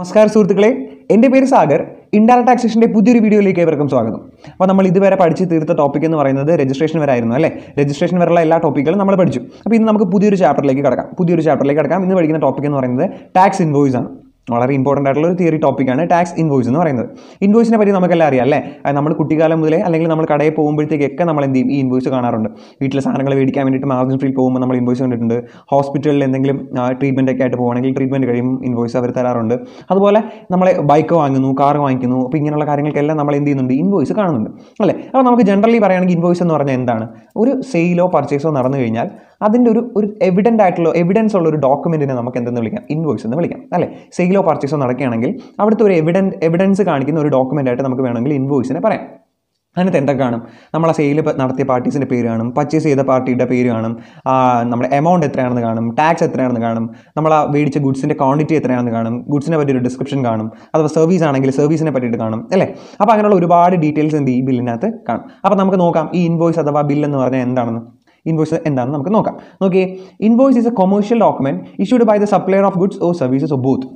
നമസ്കാരം സുഹൃത്തുക്കളെ, എൻ്റെ പേര് സാഗർ. ഇൻഡയറക്റ്റ് ടാക്സേഷൻ്റെ പുതിയൊരു വീഡിയോയിലേക്ക് ഏവർക്കും സ്വാഗതം. അപ്പോൾ നമ്മൾ ഇതുവരെ പഠിച്ച് തീർത്ത ടോപ്പിക് എന്ന് പറയുന്നത് രജിസ്ട്രേഷൻ വരെ ആയിരുന്നു അല്ലേ? രജിസ്ട്രേഷൻ വരെയുള്ള എല്ലാ ടോപ്പിക്കുകളും നമ്മൾ പഠിച്ചു. അപ്പോൾ ഇന്ന് നമുക്ക് പുതിയൊരു ചാപ്റ്ററിലേക്ക് കടക്കാം. ഇന്ന് പഠിക്കുന്ന ടോപ്പിക് എന്ന് പറയുന്നത് ടാക്സ് ഇൻവോയ്സ് ആണ്. വളരെ ഇമ്പോർട്ടൻ്റ് ആയിട്ടുള്ള ഒരു തിയറി ടോപ്പിക്കാണ് ടാക്സ് ഇൻവോയ്സ് എന്ന് പറയുന്നത്. ഇൻവോയ്സിനെ പറ്റി നമുക്കെല്ലാം അറിയാം അല്ലേ? നമ്മൾ കുട്ടിക്കാലം മുതലേ അല്ലെങ്കിൽ നമ്മൾ കടയിൽ പോകുമ്പോഴത്തേക്കൊക്കെ നമ്മൾ എന്ത് ചെയ്യും? ഈ ഇൻവോയ്സ് കാണാറുണ്ട്. വീട്ടിലെ സാധനങ്ങൾ മേടിക്കാൻ വേണ്ടിയിട്ട് മാർജിൻ ഫ്രീ പോകുമ്പോൾ നമ്മൾ ഇൻവോയ്സ് കണ്ടിട്ടുണ്ട്. ഹോസ്പിറ്റലിൽ എന്തെങ്കിലും ട്രീറ്റ്മെൻ്റ് ഒക്കെ ആയിട്ട് പോകുകയാണെങ്കിൽ ട്രീറ്റ്മെൻറ്റ് കഴിയുമ്പോൾ ഇൻവോയ്സ് അവർ തരാറുണ്ട്. അതുപോലെ നമ്മൾ ബൈക്ക് വാങ്ങുന്നു, കാർ വാങ്ങിക്കുന്നു. അപ്പോൾ ഇങ്ങനെയുള്ള കാര്യങ്ങൾക്കെല്ലാം നമ്മൾ എന്ത് ചെയ്യുന്നുണ്ട്? ഇൻവോയ്സ് കാണുന്നുണ്ട് അല്ലേ? അപ്പോൾ നമുക്ക് ജനറലി പറയുകയാണെങ്കിൽ ഇൻവോയ്സ് എന്ന് പറഞ്ഞാൽ എന്താണ്? ഒരു സെയിലോ പർച്ചേസോ നടന്നു കഴിഞ്ഞാൽ അതിൻ്റെ ഒരു എവിഡൻസ് ഉള്ള ഒരു ഡോക്യുമെൻറ്റിനെ നമുക്ക് എന്തെന്ന് വിളിക്കാം? ഇൻവോയ്സ് എന്ന് വിളിക്കാം അല്ലേ? സെയിലോ പർച്ചേസോ നടക്കുകയാണെങ്കിൽ അവിടുത്തെ ഒരു എവിഡൻസ് കാണിക്കുന്ന ഒരു ഡോക്യുമെൻ്റ് ആയിട്ട് നമുക്ക് വേണമെങ്കിൽ ഇൻവോയ്സിനെ പറയാം. അതിനകത്ത് എന്തൊക്കെ കാണും? നമ്മളെ സെയിൽ നടത്തിയ പാർട്ടീസിൻ്റെ പേര് കാണും, പർച്ചേസ് ചെയ്ത പാർട്ടിയുടെ പേര് കാണും, നമ്മുടെ എമൗണ്ട് എത്രയാണെന്ന് കാണും, ടാക്സ് എത്രയാണെന്ന് കാണും, നമ്മൾ ആ മേടിച്ച ഗുഡ്സിൻ്റെ ക്വാണ്ടിറ്റി എത്രയാണെന്ന് കാണും, ഗുഡ്സിനെ പറ്റിയൊരു ഡിസ്ക്രിപ്ഷൻ കാണും, അഥവാ സർവീസ് ആണെങ്കിൽ സർവീസിനെ പറ്റിയിട്ട് കാണും അല്ലേ? അപ്പോൾ അങ്ങനെയുള്ള ഒരുപാട് ഡീറ്റെയിൽസ് എന്ത് ഈ ബില്ലിനകത്ത് കാണും. അപ്പോൾ നമുക്ക് നോക്കാം ഈ ഇൻവോയ്സ് അഥവാ ബിൽ എന്ന് പറഞ്ഞാൽ എന്താണെന്ന്. ഇൻവോയ്സ് എന്താണെന്ന് നമുക്ക് നോക്കാം. നോക്കിയേ, invoice is a commercial document issued by the supplier of goods or services of both.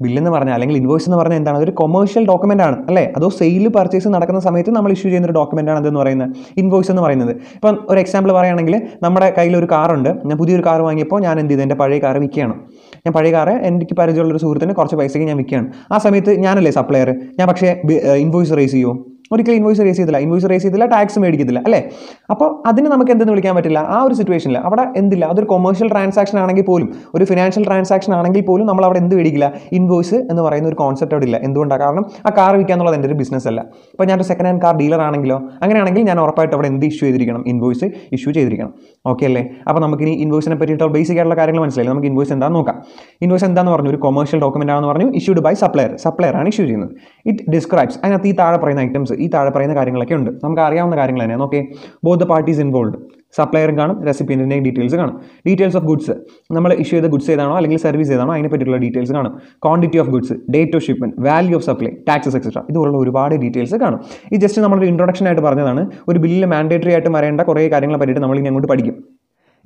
ബില്ലെന്ന് പറഞ്ഞാൽ അല്ലെങ്കിൽ ഇൻവോയ്സ് എന്ന് പറഞ്ഞാൽ എന്താണ്? അതൊരു കൊമേഴ്ഷ്യൽ ഡോക്യുമെൻ്റ് ആണ് അല്ലേ? അതോ സെയിൽ പർച്ചേസ് നടക്കുന്ന സമയത്ത് നമ്മൾ ഇഷ്യൂ ചെയ്യുന്ന ഒരു ഡോക്യുമെൻ്റ് ആണ് അതെന്ന് പറയുന്നത് ഇൻവോയ്സ് എന്ന് പറയുന്നത്. ഇപ്പം ഒരു എക്സാമ്പിൾ പറയുകയാണെങ്കിൽ നമ്മുടെ കയ്യിൽ ഒരു കാറുണ്ട്. ഞാൻ പുതിയൊരു കാർ വാങ്ങിയപ്പോൾ ഞാൻ എന്ത് ചെയ്തു? എൻ്റെ പഴയ കാർ വിൽക്കുകയാണ്. ഞാൻ പഴയ കാറ് എനിക്ക് പരിചയമുള്ളൊരു സുഹൃത്തിന് കുറച്ച് പൈസയ്ക്ക് ഞാൻ വിൽക്കുകയാണ്. ആ സമയത്ത് ഞാനല്ലേ സപ്ലയർ. ഞാൻ പക്ഷേ ഇൻവോയ്സ് റേസ് ചെയ്യുമോ? ഒരിക്കലും ഇൻവോയ്സ് റേസ് ചെയ്തില്ല, ടാക്സ് മേടിക്കത്തില്ല അല്ലേ? അപ്പോൾ അതിന് നമുക്ക് എന്തെന്ന് വിളിക്കാൻ പറ്റില്ല. ആ ഒരു സിറ്റുവേഷനിൽ അവിടെ എന്തില്ല? അതൊരു കൊമേഴ്ഷ്യൽ ട്രാൻസാക്ഷൻ ആണെങ്കിൽ പോലും, ഒരു ഫിനാൻഷ്യൽ ട്രാൻസാക്ഷൻ ആണെങ്കിൽ പോലും നമ്മൾ അവിടെ എന്ത് മേടിക്കില്ല? ഇൻവോയ്സ് എന്ന് പറയുന്ന ഒരു കോൺസെപ്റ്റ് അവിടെ ഇല്ല. എന്തുകൊണ്ടാണ്? കാരണം ആ കാർ വിൽക്കുക എന്നുള്ളത് എൻ്റെ ഒരു ബിസിനസ് അല്ല. ഇപ്പോൾ ഞാനൊരു സെക്കൻഡ് ഹാൻഡ് കാർ ഡീലർ ആണെങ്കിലോ, അങ്ങനെയാണെങ്കിൽ ഞാൻ ഉറപ്പായിട്ട് അവിടെ എന്ത് ഇഷ്യൂ ചെയ്തിരിക്കണം? ഇൻവോയ്സ് ഇഷ്യൂ ചെയ്തിരിക്കണം. ഓക്കെ അല്ലേ? അപ്പോൾ നമുക്കിനി ഇൻവോയ്സിനെ പറ്റിയിട്ട് ബേസിക് ആയിട്ടുള്ള കാര്യങ്ങൾ മനസ്സിലായി. നമുക്ക് ഇൻവോയ്സ് എന്താണെന്ന് നോക്കാം. ഇൻവോയ്സ് എന്താണെന്ന് പറഞ്ഞു? ഒരു കൊമേഴ്ഷ്യൽ ഡോക്യുമെൻ്റ് ആണെന്ന് പറഞ്ഞു, ഇഷ്യൂഡ് ബൈ സപ്ലയർ ആണ് ഇഷ്യൂ ചെയ്യുന്നത്. ഇറ്റ് ഡിസ്ക്രൈബ്സ്, അതിനകത്ത് ഈ താഴെ പറയുന്ന ഐറ്റംസ്, ഈ താഴെ പറയുന്ന കാര്യങ്ങളൊക്കെ ഉണ്ട്. നമുക്ക് അറിയാവുന്ന കാര്യങ്ങൾ തന്നെയാണ്. Okay, both the parties involve, സപ്ലയറും കാണും, റെസിപ്പിയൻറ്റിൻ്റെയും ഡീറ്റെയിൽസ് കാണും. ഡീറ്റെയിൽസ് ഓഫ് ഗുഡ്സ്, നമ്മൾ ഇഷ്യൂ ചെയ്ത ഗുഡ്സ് ഏതാണോ അല്ലെങ്കിൽ സർവീസ് ഏതാണോ അതിനെ പറ്റിയുള്ള ഡീറ്റെയിൽസ് കാണും. Quantity of goods, date of shipment, value of supply, taxes etcetera, ഇതുപോലുള്ള ഒരുപാട് ഡീറ്റെയിൽസ് കാണും. ഈ ജസ്റ്റ് നമ്മളൊരു ഇൻട്രൊഡക്ഷൻ ആയിട്ട് പറഞ്ഞതാണ്. ഒരു ബില്ലിൽ മാൻഡേറ്ററി ആയിട്ട് വരേണ്ട കുറേ കാര്യങ്ങളെ പറ്റിയിട്ട് നമ്മൾ ഇനി അങ്ങോട്ട് പഠിക്കും.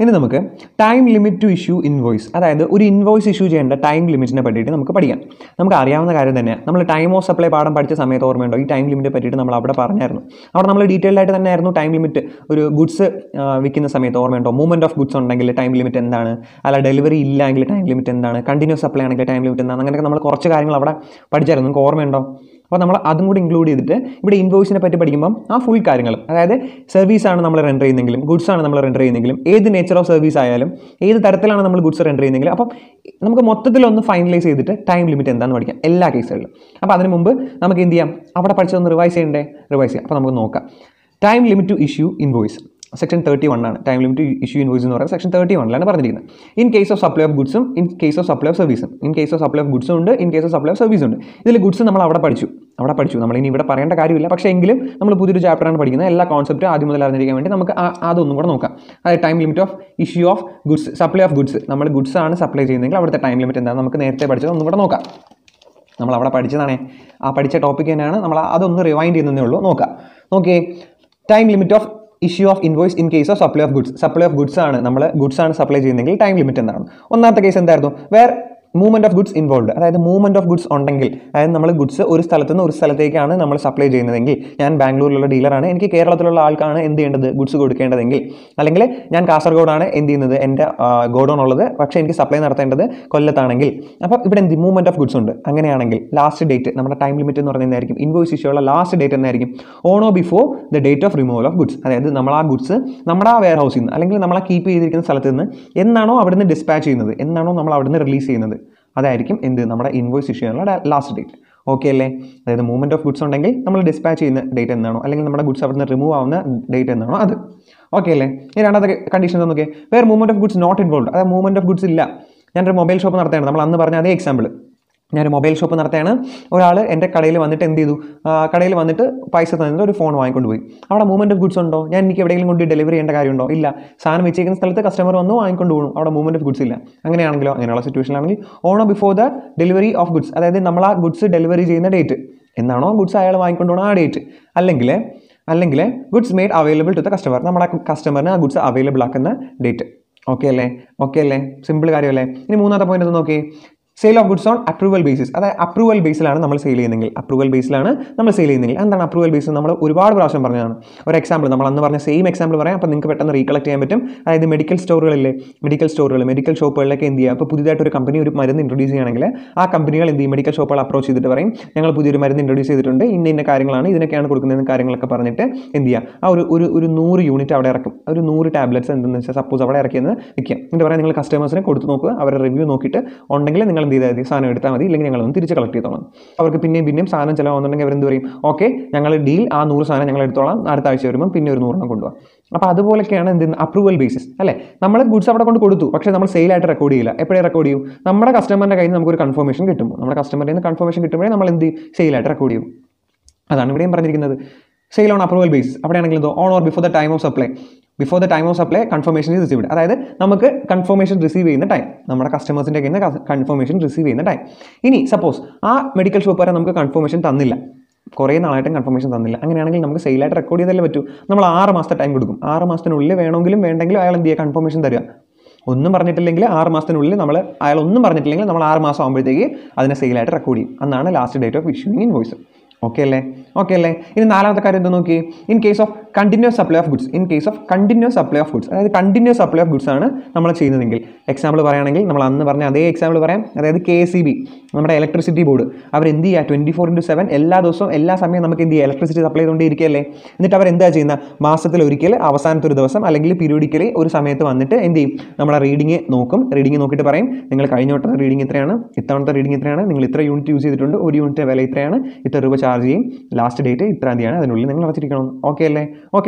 ഇനി നമുക്ക് time limit to issue invoice, അതായത് ഒരു ഇൻവോയ്സ് ഇഷ്യൂ ചെയ്യേണ്ട ടൈം ലിമിറ്റിനെ പറ്റിയിട്ട് നമുക്ക് പഠിക്കാം. നമുക്ക് അറിയാവുന്ന കാര്യം തന്നെയാണ്. നമ്മൾ ടൈം ഓഫ് സപ്ലൈ പാഠം പഠിച്ച സമയത്ത് ഓർമ്മയുണ്ടോ? ഈ ടൈം ലിമിറ്റിനെ പറ്റിയിട്ട് നമ്മൾ അവിടെ പറഞ്ഞായിരുന്നു. അവിടെ നമ്മൾ ഡീറ്റെയിൽഡ് ആയിട്ട് തന്നെയായിരുന്നു ടൈം ലിമിറ്റ്. ഒരു ഗുഡ്സ് വിൽക്കുന്ന സമയത്ത് ഓർമ്മയുണ്ടോ? മൂവ്മെൻറ്റ് ഓഫ് ഗുഡ്സ് ഉണ്ടെങ്കിൽ ടൈം ലിമിറ്റ് എന്താണ്, അല്ല ഡെലിവറി ഇല്ലെങ്കിൽ ടൈം ലിമിറ്റ് എന്താണ്, കണ്ടിന്യൂസ് സപ്ലൈ ആണെങ്കിൽ ടൈം ലിമിറ്റ് എന്താണ്, അങ്ങനെയൊക്കെ നമ്മൾ കുറച്ച് കാര്യങ്ങൾ അവിടെ പഠിച്ചായിരുന്നു. നിങ്ങൾക്ക് ഓർമ്മയുണ്ടോ? അപ്പോൾ നമ്മൾ അതും കൂടി ഇൻക്ലൂഡ് ചെയ്തിട്ട് ഇവിടെ ഇൻവോയ്സിനെ പറ്റി പഠിക്കുമ്പം ആ ഫുൾ കാര്യങ്ങൾ, അതായത് സർവീസാണ് നമ്മൾ റെൻഡർ ചെയ്യുന്നെങ്കിലും, ഗുഡ്സ് ആണ് നമ്മൾ റെൻഡർ ചെയ്യുന്നെങ്കിലും, ഏത് നേച്ചർ ഓഫ് സർവീസ് ആയാലും, ഏത് തരത്തിലാണ് നമ്മൾ ഗുഡ്സ് റെൻഡർ ചെയ്യുന്നെങ്കിലും, അപ്പം നമുക്ക് മൊത്തത്തിലൊന്ന് ഫൈനലൈസ് ചെയ്തിട്ട് ടൈം ലിമിറ്റ് എന്താണെന്ന് പഠിക്കാം എല്ലാ കേസുകളിലും. അപ്പോൾ അതിന് മുമ്പ് നമുക്ക് എന്ത് ചെയ്യാം? അവിടെ പഠിച്ചതൊന്ന് റിവൈസ് ചെയ്യാം. അപ്പോൾ നമുക്ക് നോക്കാം. Time limit to issue invoice section 31 ആണ്. ടൈം ലിമിറ്റ് ഇഷ്യൂ ഇൻവോയ്സ് എന്ന് പറയുന്നത് സെക്ഷൻ 31 പറഞ്ഞിരിക്കുന്നത്. In case of supply of ഗുഡ്സും in case of supply of സർവീസും. In case of supply of ഗുഡ്സും ഉണ്ട്, in case of supply of സർവീസും ഉണ്ട്. ഇതിൽ ഗുഡ്സ് നമ്മൾ അവിടെ പഠിച്ചു. നമ്മൾ ഇനി ഇവിടെ പറയേണ്ട കാര്യമില്ല. പക്ഷേ എങ്കിലും നമ്മൾ പുതിയൊരു ചാപ്റ്ററാണ് പഠിക്കുന്നത്. എല്ലാ കോൺസെപ്റ്റും ആദ്യം മുതൽ അറിഞ്ഞിരിക്കാൻ വേണ്ടി നമുക്ക് അതൊന്നും കൂടെ നോക്കാം. അതായത് time limit of issue of goods, supply of goods. നമ്മൾ ഗുഡ്സ് ആണ് സപ്ലൈ ചെയ്യുന്നതെങ്കിൽ അവിടുത്തെ ടൈം ലിമിറ്റ് എന്താണ്? നമുക്ക് നേരത്തെ പഠിച്ചത് ഒന്നും കൂടെ നോക്കാം. നമ്മൾ അവിടെ പഠിച്ചതാണേ, ആ പഠിച്ച ടോപ്പിക് തന്നെയാണ്. നമ്മൾ അതൊന്ന് റിവൈൻഡ് ചെയ്യുന്നതേ ഉള്ളൂ. നോക്കിയേ, time limit of issue of invoice in case of supply of goods. Supply of goods ആണ്, നമ്മൾ ഗുഡ്സ് ആണ് സപ്ലൈ ചെയ്യുന്നതെങ്കിൽ ടൈം ലിമിറ്റ് എന്താണ്? ഒന്നാമത്തെ കേസ് എന്തായിരുന്നു? മൂവ്മെൻറ്റ് ഓഫ് ഗുഡ്സ് ഇൻവോൾവ്, അതായത് മൂവ്മെൻറ്റ് ഓഫ് ഗുഡ്സ് ഉണ്ടെങ്കിൽ, അതായത് നമ്മൾ ഗുഡ്സ് ഒരു സ്ഥലത്ത് നിന്ന് ഒരു സ്ഥലത്തേക്കാണ് നമ്മൾ സപ്ലൈ ചെയ്യുന്നതെങ്കിൽ, ഞാൻ ബാംഗ്ലൂരിലുള്ള ഡീലറാണ്, എനിക്ക് കേരളത്തിലുള്ള ആൾക്കാണ് എന്ത് ചെയ്യേണ്ടത്? ഗുഡ്സ് കൊടുക്കേണ്ടതെങ്കിൽ, അല്ലെങ്കിൽ ഞാൻ കാസർഗോഡാണ് എന്ത് ചെയ്യുന്നത്? എൻ്റെ ഗോഡൗൺ ഉള്ളത്, പക്ഷേ എനിക്ക് സപ്ലൈ നടത്തേണ്ടത് കൊല്ലത്താണെങ്കിൽ, അപ്പോൾ ഇവിടെ എന്ത് മൂവ്മെൻറ്റ് ഓഫ് ഗുഡ്സ് ഉണ്ട്. അങ്ങനെയാണെങ്കിൽ ലാസ്റ്റ് ഡേറ്റ്, നമ്മുടെ ടൈം ലിമിറ്റ് എന്ന് പറയുന്നത് എന്തായിരിക്കും? ഇൻവോയ്സ് ഇഷ്യൂ ഉള്ള ലാസ്റ്റ് ഡേറ്റ് എന്നായിരിക്കും? On or before the date of removal of goods. അതായത് നമ്മൾ ആ ഗുഡ്സ് നമ്മുടെ ആ വെയർ ഹൗസിൽ നിന്ന് അല്ലെങ്കിൽ നമ്മൾ ആ കീപ്പ് ചെയ്തിരിക്കുന്ന സ്ഥലത്ത് നിന്ന് എന്നാണോ അവിടുന്ന് ഡിസ്പാച്ച് ചെയ്യുന്നത്, എന്നാണോ നമ്മൾ അവിടുന്ന് റിലീസ് ചെയ്യുന്നത്, അതായിരിക്കും എന്ത്? നമ്മുടെ ഇൻവോയ്സ് ഇഷ്യൂ ചെയ്യാനുള്ള ലാസ്റ്റ് ഡേറ്റ്. ഓക്കെ അല്ലേ? അതായത് മൂവ്മെൻറ്റ് ഓഫ് ഗുഡ്സ് ഉണ്ടെങ്കിൽ നമ്മൾ ഡിസ്പാച്ച് ചെയ്യുന്ന ഡേറ്റ് എന്നാണോ, അല്ലെങ്കിൽ നമ്മുടെ ഗുഡ്സ് അവിടുന്ന് റിമൂവ് ആവുന്ന ഡേറ്റ് എന്നാണോ അത്. ഓക്കെ അല്ലേ? ഈ രണ്ടാമത്തെ കണ്ടീഷൻ നോക്കിയേ, where movement of goods not involve, അതായത് മൂവ്മെൻറ്റ് ഓഫ് ഗുഡ്സ് ഇല്ല. ഞാനൊരു മൊബൈൽ ഷോപ്പ് നടത്തുകയാണ്. നമ്മൾ അന്ന് പറഞ്ഞ അതേ എക്സാമ്പിൾ. ഞാനൊരു മൊബൈൽ ഷോപ്പ് നടത്തുകയാണ്. ഒരാൾ എൻ്റെ കടയിൽ വന്നിട്ട് എന്ത് ചെയ്തു? കടയിൽ വന്നിട്ട് പൈസ തന്നിട്ട് ഒരു ഫോൺ വാങ്ങിക്കൊണ്ട് പോയി. അവിടെ മൂവ്മെൻറ്റ് ഓഫ് ഗുഡ്സ് ഉണ്ടോ? ഞാൻ എനിക്ക് എവിടെയെങ്കിലും കൊണ്ട് ഡെലിവറി ചെയ്യേണ്ട കാര്യമുണ്ടോ? ഇല്ല. സാധനം വെച്ചിരിക്കുന്ന സ്ഥലത്ത് കസ്റ്റമർ വന്നു വാങ്ങിക്കൊണ്ട് പോകും. അവിടെ മൂവ്മെൻറ്റ് ഓഫ് ഗുഡ്സ് ഇല്ല. അങ്ങനെയാണെങ്കിലോ, അങ്ങനെയുള്ള സിറ്റുവേഷനിലാണെങ്കിൽ on or before the delivery of goods, അതായത് നമ്മൾ ആ ഗുഡ്സ് ഡെലിവറി ചെയ്യുന്ന ഡേറ്റ് എന്നാണോ ഗുഡ്സ് അയാൾ വാങ്ങിക്കൊണ്ട് പോകുന്ന ആ ഡേറ്റ്, അല്ലെങ്കിൽ goods made available to the customer, നമ്മുടെ കസ്റ്റമറിന് ആ ഗുഡ്സ് അവൈലബിൾ ആക്കുന്ന ഡേറ്റ്. ഓക്കെ അല്ലേ? സിമ്പിൾ കാര്യമല്ലേ? ഇനി മൂന്നാമത്തെ പോയിന്റ് ഒന്ന് നോക്കി. Sale of goods on approval basis, അതായത് അപ്രൂവൽ ബേസിലാണ് നമ്മൾ സെയിൽ ചെയ്യുന്നെങ്കിൽ, അപ്രൂവൽ ബേസിലാണ് നമ്മൾ സെയിൽ ചെയ്യുന്നെങ്കിൽ. എന്താണ് അപ്രൂവൽ ബേസ്? നമ്മൾ ഒരുപാട് പ്രാവശ്യം പറഞ്ഞതാണ്. ഒരു എക്സാമ്പിൾ നമ്മൾ അന്ന് പറഞ്ഞ സെയിം എക്സാമ്പിൾ പറയാം, അപ്പോൾ നിങ്ങൾക്ക് പെട്ടെന്ന് റീകളക്ട് ചെയ്യാൻ പറ്റും. അതായത് മെഡിക്കൽ സ്റ്റോറുകളിലെ മെഡിക്കൽ ഷോപ്പുകളിലൊക്കെ എന്ത് ചെയ്യുക, അപ്പോൾ പുതിയതായിട്ട് ഒരു കമ്പനി ഒരു മരുന്ന് ഇൻട്രൊഡ്യൂസ് ചെയ്യുകയാണെങ്കിൽ ആ കമ്പനികൾ എന്ത് ചെയ്യും, മെഡിക്കൽ ഷോപ്പുകൾ അപ്രോച്ച് ചെയ്തിട്ട് പറയും ഞങ്ങൾ പുതിയൊരു മരുന്ന് ഇൻട്രൊഡ്യൂസ് ചെയ്തിട്ടുണ്ട്, ഇന്ന കാര്യങ്ങളാണ്, ഇതിനൊക്കെയാണ് കൊടുക്കുന്നതെന്ന് കാര്യങ്ങളൊക്കെ പറഞ്ഞിട്ട് എന്ത് ചെയ്യുക, ആ ഒരു 100 യൂണിറ്റ് അവിടെ ഇറക്കും, ഒരു 100 ടാബ്ലറ്റ്സ് എന്തെന്ന് വെച്ചാൽ സപ്പോസ് അവിടെ ഇറക്കിയെന്ന് വെക്കുക. എന്നിട്ട് പറയാം നിങ്ങൾ കസ്റ്റമേഴ്സിനെ കൊടുത്ത് നോക്കുക, അവരുടെ റിവ്യൂ നോക്കിയിട്ട് ഉണ്ടെങ്കിൽ നിങ്ങൾ എന്ത് ചെയ്താൽ മതി, സാധനം എടുത്താൽ മതി, ഇല്ലെങ്കിൽ ഞങ്ങളൊന്ന് തിരിച്ച് കളക്ട് ചെയ്തോളാം. അവർക്ക് പിന്നെയും സാധനം ചിലവാകുന്നുണ്ടെങ്കിൽ അവരെന്ത് പറയും, ഓക്കെ ഞങ്ങൾ ഡീൽ, ആ 100 സാധനം ഞങ്ങൾ എടുത്തോളാം, അടുത്ത ആഴ്ച വരുമ്പോൾ പിന്നെ ഒരു 100 കൊണ്ടുപോകാം. അപ്പോൾ അതുപോലെയൊക്കെയാണ് എന്ത് അപ്രൂവൽ ബേസിസ് അല്ലേ. നമ്മൾ ഗുഡ്സ് അവിടെ കൊണ്ട് കൊടുത്തു, പക്ഷേ നമ്മൾ സെയിലായിട്ട് റെക്കോർഡ് ചെയ്യില്ല. എപ്പോഴേ റെക്കോർഡ് ചെയ്യും, നമ്മുടെ കസ്റ്റമറിൻ്റെ കയ്യിൽ നിന്ന് നമുക്കൊരു കൺഫർമേഷൻ കിട്ടുമ്പോൾ, നമ്മുടെ കസ്റ്റമറിൽ നിന്ന് കൺഫർമേഷൻ കിട്ടുമ്പോഴേ നമ്മൾ എന്ത് സെയിലായിട്ട് റെക്കോർഡ് ചെയ്യും. അതാണ് ഇവിടെയും പറഞ്ഞിരിക്കുന്നത്. സെയിൽ ഓൺ അപ്രൂവൽ ബേസിസ്, അവിടെയാണെങ്കിൽ എന്തോ on or before the time of supply, before the time of supply confirmation is received. അതായത് നമുക്ക് കൺഫർമേഷൻ റിസീവ് ചെയ്യുന്ന ടൈം, നമ്മുടെ കസ്റ്റമേഴ്സിൻ്റെ കയ്യിൽ നിന്ന് കൺഫർമേഷൻ റിസീവ് ചെയ്യുന്ന ടൈം. ഇനി സപ്പോസ് ആ മെഡിക്കൽ ഷോപ്പ് വരെ നമുക്ക് കൺഫർമേഷൻ തന്നില്ല, കുറേ നാളായിട്ടും കൺഫർമേഷൻ തന്നില്ല, അങ്ങനെയാണെങ്കിൽ നമുക്ക് സെയിലായിട്ട് റെക്കോർഡ് ചെയ്തല്ലേ പറ്റൂ. നമ്മൾ 6 മാസത്തെ ടൈം കൊടുക്കും. 6 മാസത്തിനുള്ളിൽ വേണമെങ്കിലും വേണ്ടെങ്കിലും അയാൾ എന്ത് ചെയ്യുക, കൺഫർമേഷൻ തരിക. ഒന്നും പറഞ്ഞിട്ടില്ലെങ്കിൽ 6 മാസത്തിനുള്ളിൽ അയാൾ ഒന്നും പറഞ്ഞിട്ടില്ലെങ്കിൽ നമ്മൾ 6 മാസം ആകുമ്പോഴത്തേക്ക് അതിനെ സെയിലായിട്ട് റെക്കോർഡ് ചെയ്യും. അന്നാണ് last date of issuing invoice. Okay അല്ലേ. ഇനി നാലാമത്തെ കാര്യം എന്താ നോക്കി, in case of continuous supply of goods. അതായത് കണ്ടിന്യൂസ് സപ്ലൈ ഓഫ് ഗുഡ്സ് ആണ് നമ്മൾ ചെയ്യുന്നതെങ്കിൽ, എക്സാമ്പിൾ പറയുകയാണെങ്കിൽ നമ്മൾ അന്ന് പറഞ്ഞ അതേ എക്സാമ്പിൾ പറയാം. അതായത് KSEB, നമ്മുടെ ഇലക്ട്രിസിറ്റി ബോർഡ്, അവർ എന്ത് ചെയ്യുക, 24/7 എല്ലാ ദിവസവും എല്ലാ സമയം നമുക്ക് എന്ത് ചെയ്യുക, ഇലക്ട്രിസിറ്റി സപ്ലൈ ചെയ്തുകൊണ്ടിരിക്കുകയല്ലേ. എന്നിട്ട് അവർ എന്താ ചെയ്യുന്ന, മാസത്തിൽ ഒരിക്കൽ അവസാനത്തെ ഒരു ദിവസം അല്ലെങ്കിൽ പീരിയോഡിക്കലി ഒരു സമയത്ത് വന്നിട്ട് എന്ത് ചെയ്യും, നമ്മളെ റീഡിങ് നോക്കും. റീഡിങ് നോക്കിയിട്ട് പറയും നിങ്ങൾ കഴിഞ്ഞ വട്ടത്തെ റീഡിങ് ഇത്രയാണ്, ഇത്തവണത്തെ റീഡിങ് ഇത്രയാണ്, നിങ്ങൾ ഇത്ര യൂണിറ്റ് യൂസ് ചെയ്തിട്ടുണ്ട്, ഒരു യൂണിറ്റ് വില ഇത്രയാണ്, ഇത്ര രൂപ ചാർജ് ചെയ്യും, ലാസ്റ്റ് ഡേറ്റ് ഇത്ര തീയതിയാണ്, അതിനുള്ളിൽ നിങ്ങൾ അടച്ചിരിക്കണം. ഓക്കെ അല്ലേ.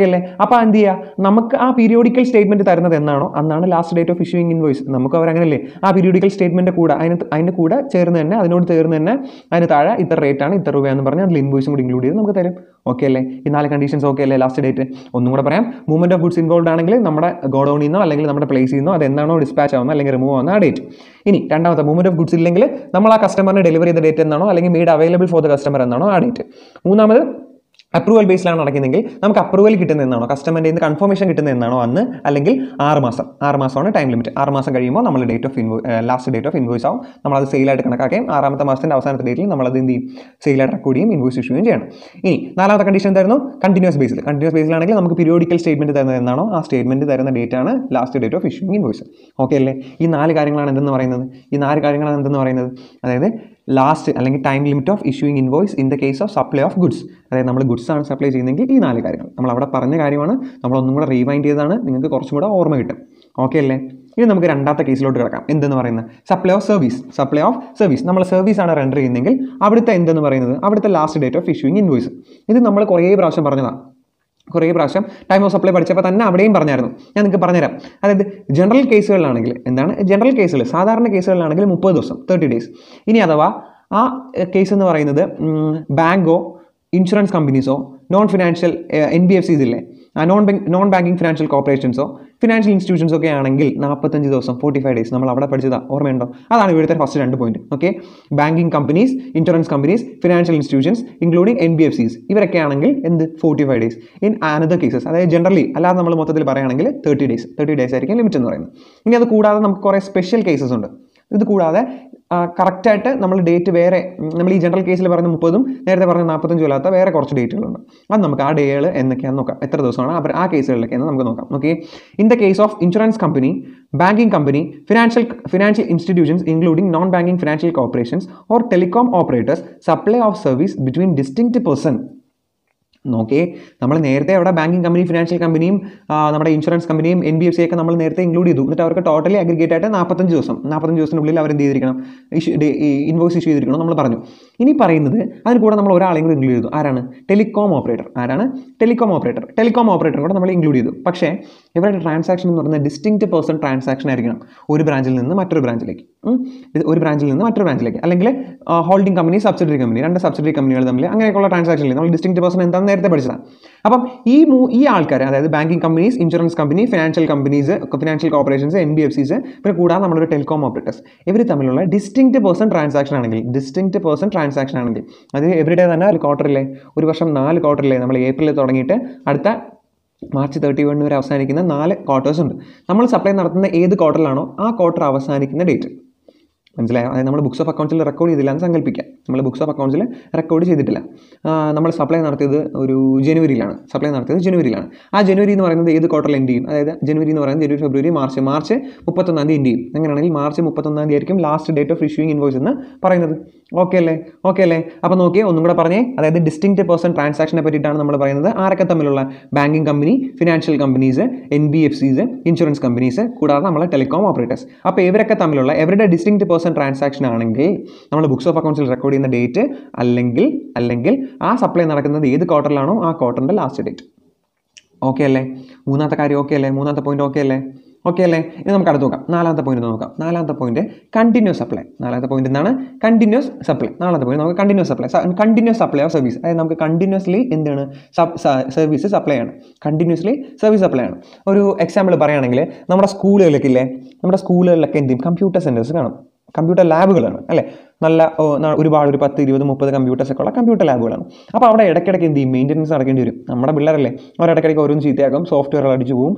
അപ്പോൾ എന്ത് ചെയ്യുക, നമുക്ക് ആ പീരിയോഡിക്കൽ സ്റ്റേറ്റ്മെന്റ് തരുന്നത് എന്നാണോ അന്നാണ് last date of issuing invoice. നമുക്ക് അവരങ്ങനല്ലേ, ആ പീരിയോഡിക്കൽ സ്റ്റേറ്റ്മെന്റ് കൂടെ അതിൻ്റെ കൂടെ ചേർന്ന് തന്നെ, അതിനോട് ചേർന്ന് തന്നെ അതിന് താഴെ ഇത്ര റേറ്റാണ്, ഇത്ര രൂപയെന്ന് പറഞ്ഞ് അതിൽ ഇൻവോയ്സും കൂടി ഇൻക്ലൂഡ് ചെയ്ത് നമുക്ക് തരും. ഓക്കെ അല്ലേ. ഈ 4 കണ്ടീഷൻസ് ഓക്കെ അല്ലേ. ലാസ്റ്റ് ഡേറ്റ് ഒന്നും കൂടെ പറയാം. മൂവ്മെന്റ് ഓഫ് ഗുഡ്സ് ഇൻവോൾവ് ആണെങ്കിൽ നമ്മുടെ ഗോഡൌണിൽ നിന്നോ അല്ലെങ്കിൽ നമ്മുടെ പ്ലേസിൽ നിന്നോ അതെന്നാണോ ഡിസ്പാച്ച് ആവുന്നത് അല്ലെങ്കിൽ റിമൂവ് ആവുന്ന ആ ഡേറ്റ്. ഇനി രണ്ടാമത്തെ, മൂവ്മെന്റ് ഓഫ് ഗുഡ്സ് ഇല്ലെങ്കിൽ നമ്മൾ ആ കസ്റ്റമറിന് ഡെലിവറി ചെയ്ത ഡേറ്റ് എന്നാണോ അല്ലെങ്കിൽ made available for the customer എന്നാണോ ആ ഡേറ്റ്. മൂന്നാമത്, അപ്രൂവൽ ബേസിലാണ് നടക്കുന്നതെങ്കിൽ നമുക്ക് അപ്രൂവൽ കിട്ടുന്ന എന്നാണോ, കസ്റ്റമറിൻ്റെ നിന്ന് കൺഫർമേഷൻ കിട്ടുന്ന എന്നാണോ അന്ന്, അല്ലെങ്കിൽ 6 മാസമാണ് ടൈം ലിമിറ്റ്. 6 മാസം കഴിയുമ്പോൾ നമ്മൾ ലാസ്റ്റ് ഡേറ്റ് ഓഫ് ഇൻവോയ്സ് ആവും. നമ്മളത് സെയിലായിട്ട് കണക്കാക്കുകയും 6ാമത്തെ മാസത്തിൻ്റെ അവസാനത്തെ ഡേറ്റിൽ നമ്മളത് എന്ത് ചെയ്യും, സെയിലായിട്ട് റെക്കോർഡ് ചെയ്യും, ഇൻവോയ്സ് ഇഷ്യൂ ചെയ്യണം. ഇനി 4ാമത്തെ കണ്ടീഷൻ എന്തായിരുന്നു, കണ്ടിന്യൂസ് ബേസിലാണെങ്കിൽ നമുക്ക് പീരിയോഡിക്കൽ സ്റ്റേറ്റ്മെന്റ് തരുന്നത് എന്നാണോ ആ സ്റ്റേറ്റ്മെന്റ് തരുന്ന ഡേറ്റ് ആണ് last date of issuing invoice. Okay അല്ലേ. ഈ 4 കാര്യങ്ങളാണ് എന്തെന്ന് പറയുന്നത്. അതായത് ലാസ്റ്റ് അല്ലെങ്കിൽ time limit of issuing invoice in the case of supply of goods. അതായത് നമ്മൾ ഗുഡ്സ് ആണ് സപ്ലൈ ചെയ്യുന്നതെങ്കിൽ ഈ 4 കാര്യങ്ങൾ നമ്മൾ അവിടെ പറഞ്ഞ കാര്യമാണ്, നമ്മളൊന്നും കൂടെ റീവൈൻഡ് ചെയ്തതാണ്, നിങ്ങൾക്ക് കുറച്ചും കൂടെ ഓർമ്മ കിട്ടും. ഓക്കെ അല്ലേ. ഇനി നമുക്ക് രണ്ടാമത്തെ കേസിലോട്ട് കിടക്കാം. എന്തെന്ന് പറയുന്നത്, സപ്ലൈ ഓഫ് സർവീസ്. നമ്മൾ സർവീസ് ആണ് റെൻഡർ ചെയ്യുന്നതെങ്കിൽ അവിടുത്തെ എന്തെന്ന് പറയുന്നത്, അവിടുത്തെ last date of issuing invoice. ഇത് നമ്മൾ കുറേ പ്രാവശ്യം പറഞ്ഞതാണ്. ടൈം ഓഫ് സപ്ലൈ പഠിച്ചപ്പോൾ തന്നെ അവിടെയും പറഞ്ഞായിരുന്നു. ഞാൻ നിങ്ങൾക്ക് പറഞ്ഞുതരാം. അതായത് ജനറൽ കേസുകളിലാണെങ്കിൽ സാധാരണ കേസുകളിലാണെങ്കിൽ 30 ദിവസം 30 ഡേയ്സ്. ഇനി അഥവാ ആ കേസ് എന്ന് പറയുന്നത് ബാങ്കോ ഇൻഷുറൻസ് കമ്പനീസോ നോൺ ഫിനാൻഷ്യൽ NBFCs ഇല്ലേ, നോൺ ബാങ്കിങ് ഫിനാൻഷ്യൽ കോർപ്പറേഷൻസോ ഫിനാൻഷ്യൽ ഇൻസ്റ്റിറ്റ്യൂഷൻസ് ഒക്കെ ആണെങ്കിൽ 45 ദിവസം 45 ഡേയ്സ് നമ്മൾ അവിടെ പഠിച്ചതാ, ഓർമ്മയുണ്ടോ? അതാണ് ഇവിടുത്തെ first 2 point. Okay, banking companies, insurance companies, financial institutions including NBFCs ഇവരൊക്കെ ആണെങ്കിൽ എന്ത് 45 ഡേയ്സ്. ഇൻ അനദർ കേസസ്, അതായത് ജനറലി അല്ലാതെ നമ്മൾ മൊത്തത്തിൽ പറയുകയാണെങ്കിൽ 30 ഡേയ്സ് ആയിരിക്കും ലിമിറ്റ് എന്ന് പറയുന്നത്. ഇനി അത് കൂടാതെ നമുക്ക് കുറേ സ്പെഷ്യൽ കേസസ് ഉണ്ട്. ഇത് കൂടാതെ കറക്റ്റായിട്ട് നമ്മൾ ഡേറ്റ് വേറെ, നമ്മൾ ഈ ജനറൽ കേസിൽ പറഞ്ഞ 30ഉം നേരത്തെ പറഞ്ഞ 45 അല്ലാത്ത വേറെ കുറച്ച് ഡേറ്റുകളുണ്ട്. അത് നമുക്ക് ആ ഡേകൾ എന്നൊക്കെയാണെന്ന് നോക്കാം, എത്ര ദിവസമാണ് അവർ ആ കേസുകളിലൊക്കെയാണ് നമുക്ക് നോക്കാം. Okay, in the case of insurance company, banking company, financial institutions including non banking financial corporations or telecom operators supply of service between distinct person. നോക്കേ, നമ്മൾ നേരത്തെ അവിടെ ബാങ്കിങ് കമ്പനി, ഫിനാൻഷ്യൽ കമ്പനിയും നമ്മുടെ ഇൻഷുറൻസ് കമ്പനിയും NBFC ഒക്കെ നമ്മൾ നേരത്തെ ഇൻക്ലൂഡ് ചെയ്തു. എന്നിട്ട് അവർക്ക് ടോട്ടലി അഗ്രിഗേറ്റ് ആയിട്ട് 45 ദിവസത്തിനുള്ളിൽ അവർ എന്ത് ചെയ്തിരിക്കണം, ഇൻവോയ്സ് ഇഷ്യൂ ചെയ്തിരിക്കണം നമ്മൾ പറഞ്ഞു. ഇനി പറയുന്നത് അതിന് കൂടെ നമ്മൾ ഒരാളെയും കൂടെ ഇൻക്ലൂഡ് ചെയ്തു. ആരാണ്? ടെലികോം ഓപ്പറേറ്റർ കൂടെ നമ്മൾ ഇൻക്ലൂഡ് ചെയ്തു. പക്ഷേ ഇവരുടെ ട്രാൻസാക്ഷൻ എന്ന് പറയുന്നത് ഡിസ്റ്റിങ്ക്റ്റ് പേഴ്സൺ ട്രാൻസാക്ഷൻ ആയിരിക്കണം. ഒരു ബ്രാഞ്ചിൽ നിന്ന് മറ്റൊരു ബ്രാഞ്ചിലേക്ക്, അല്ലെങ്കിൽ holding company, subsidiary company, 2 subsidiary കമ്പനികൾ തമ്മിൽ അങ്ങനെയൊക്കെയുള്ള ട്രാൻസാക്ഷനിൽ നമ്മൾ ഡിസ്റ്റിങ്ക്റ്റ് പേഴ്സൺ എന്താണെന്ന് നേരത്തെ പഠിച്ചതാണ്. അപ്പം ഈ ആൾക്കാർ, അതായത് banking companies, insurance company, financial corporations, NBFCs, പിന്നെ കൂടാതെ നമ്മളൊരു ടെലികോം ഓപ്പറേറ്റേഴ്സ്, ഇവർ തമ്മിലുള്ള ഡിസ്റ്റിങ്ക്റ്റ് പേഴ്സൺ ട്രാൻസാക്ഷൻ ആണെങ്കിൽ അത് എവരിഡേ തന്നെ ഒരു ക്വാർട്ടറിലെ, ഒരു വർഷം 4 ക്വാർട്ടറിലെ, നമ്മൾ ഏപ്രിലിൽ തുടങ്ങിയിട്ട് അടുത്ത മാർച്ച് 31 വരെ അവസാനിക്കുന്ന 4 ക്വാർട്ടേഴ്സ് ഉണ്ട്. നമ്മൾ സപ്ലൈ നടത്തുന്ന ഏത് ക്വാർട്ടറിലാണോ ആ ക്വാർട്ടർ അവസാനിക്കുന്ന ഡേറ്റ് മനസ്സിലായോ? അതായത് നമ്മൾ ബുക്സ് ഓഫ് അക്കൗണ്ട്സിൽ റെക്കോർഡ് ചെയ്തില്ല എന്ന് സങ്കല്പിക്കാം. നമ്മൾ ബുക്സ് ഓഫ് അക്കൗണ്ട്സിൽ റെക്കോർഡ് ചെയ്തിട്ടില്ല. നമ്മൾ സപ്ലൈ നടത്തിയത് ഒരു ജനുവരിയിലാണ്. ആ ജനുവരി എന്ന് പറയുന്നത് ഏത് ക്വാർട്ടറിൽ എൻഡ് ചെയ്യും? അതായത് ജനുവരി എന്ന് പറയുന്നത് ജനുവരി, ഫെബ്രുവരി, മാർച്ച് 31 എൻഡ് ചെയ്യും. അങ്ങനെയാണെങ്കിൽ മാർച്ച് 31 ആയിരിക്കും last date of issuing invoice എന്ന് പറയുന്നത്. ഓക്കെ അല്ലേ? അപ്പോൾ നോക്കിയേ, ഒന്നും കൂടെ പറഞ്ഞേ. അതായത് ഡിസ്റ്റിങ്ക്റ്റ് പേഴ്സൺ ട്രാൻസാക്ഷനെ പറ്റിയിട്ടാണ് നമ്മൾ പറയുന്നത്. ആരൊക്കെ തമ്മിലുള്ള? Banking company, financial companies, NBFCs, insurance companies, കൂടാതെ നമ്മളെ ടെലികോം ഓപ്പറേറ്റേഴ്സ്. അപ്പോൾ ഇവരൊക്കെ തമ്മിലുള്ള എവരുടെ ഡിസ്റ്റിങ്ക്റ്റ് പേഴ്സൺ ട്രാൻസാക്ഷൻ ആണെങ്കിൽ നമ്മൾ ബുക്സ് ഓഫ് അക്കൗണ്ട്സിൽ റെക്കോർഡ് ചെയ്യുന്ന ഡേറ്റ് അല്ലെങ്കിൽ ആ സപ്ലൈ നടക്കുന്നത് ഏത് ക്വാർട്ടറിലാണോ ആ ക്വാർട്ടറിൻ്റെ ലാസ്റ്റ് ഡേറ്റ്. ഓക്കെ അല്ലേ? മൂന്നാമത്തെ കാര്യം ഓക്കെ അല്ലേ? മൂന്നാമത്തെ പോയിന്റ് ഓക്കെ അല്ലേ? ഇനി നമുക്ക് അടുത്ത് നോക്കാം. നാലാമത്തെ പോയിന്റ് നോക്കാം. നാലാമത്തെ പോയിന്റ് കണ്ടിന്യൂസ് സപ്ലൈ. നാലാമത്തെ പോയിന്റ് എന്താണ്? Continuous supply. നാലാമത്തെ പോയിന്റ് നമുക്ക് കണ്ടിന്യൂസ് സപ്ലൈ ഓഫ് സർവീസ്. അതായത് നമുക്ക് കണ്ടിന്യൂസ്ലി എന്താണ് സർവീസ് സപ്ലൈ ആണ്. ഒരു എക്സാമ്പിൾ പറയുകയാണെങ്കിൽ നമ്മുടെ സ്കൂളുകളിലൊക്കെ എന്ത് ചെയ്യും? കമ്പ്യൂട്ടർ സെൻറ്റേഴ്സ് കാണും. കമ്പ്യൂട്ടർ ലാബുകളാണ് അല്ലേ? നല്ല ഒരുപാട് ഒരു 10, 20, 30 കമ്പ്യൂട്ടേഴ്സ് ഒക്കെ ഉള്ള കമ്പ്യൂട്ടർ ലാബുകളാണ്. അപ്പോൾ അവിടെ ഇടയ്ക്കിടയ്ക്ക് എന്ത് ചെയ്യും? മെയിൻ്റനൻസ് നടക്കേണ്ടി വരും. നമ്മുടെ പിള്ളേരല്ലേ, അവർ ഇടയ്ക്കിടയ്ക്ക് ഓരോന്ന് ചീത്തയാക്കും, സോഫ്റ്റ്വെയർ അടിച്ചു പോകും,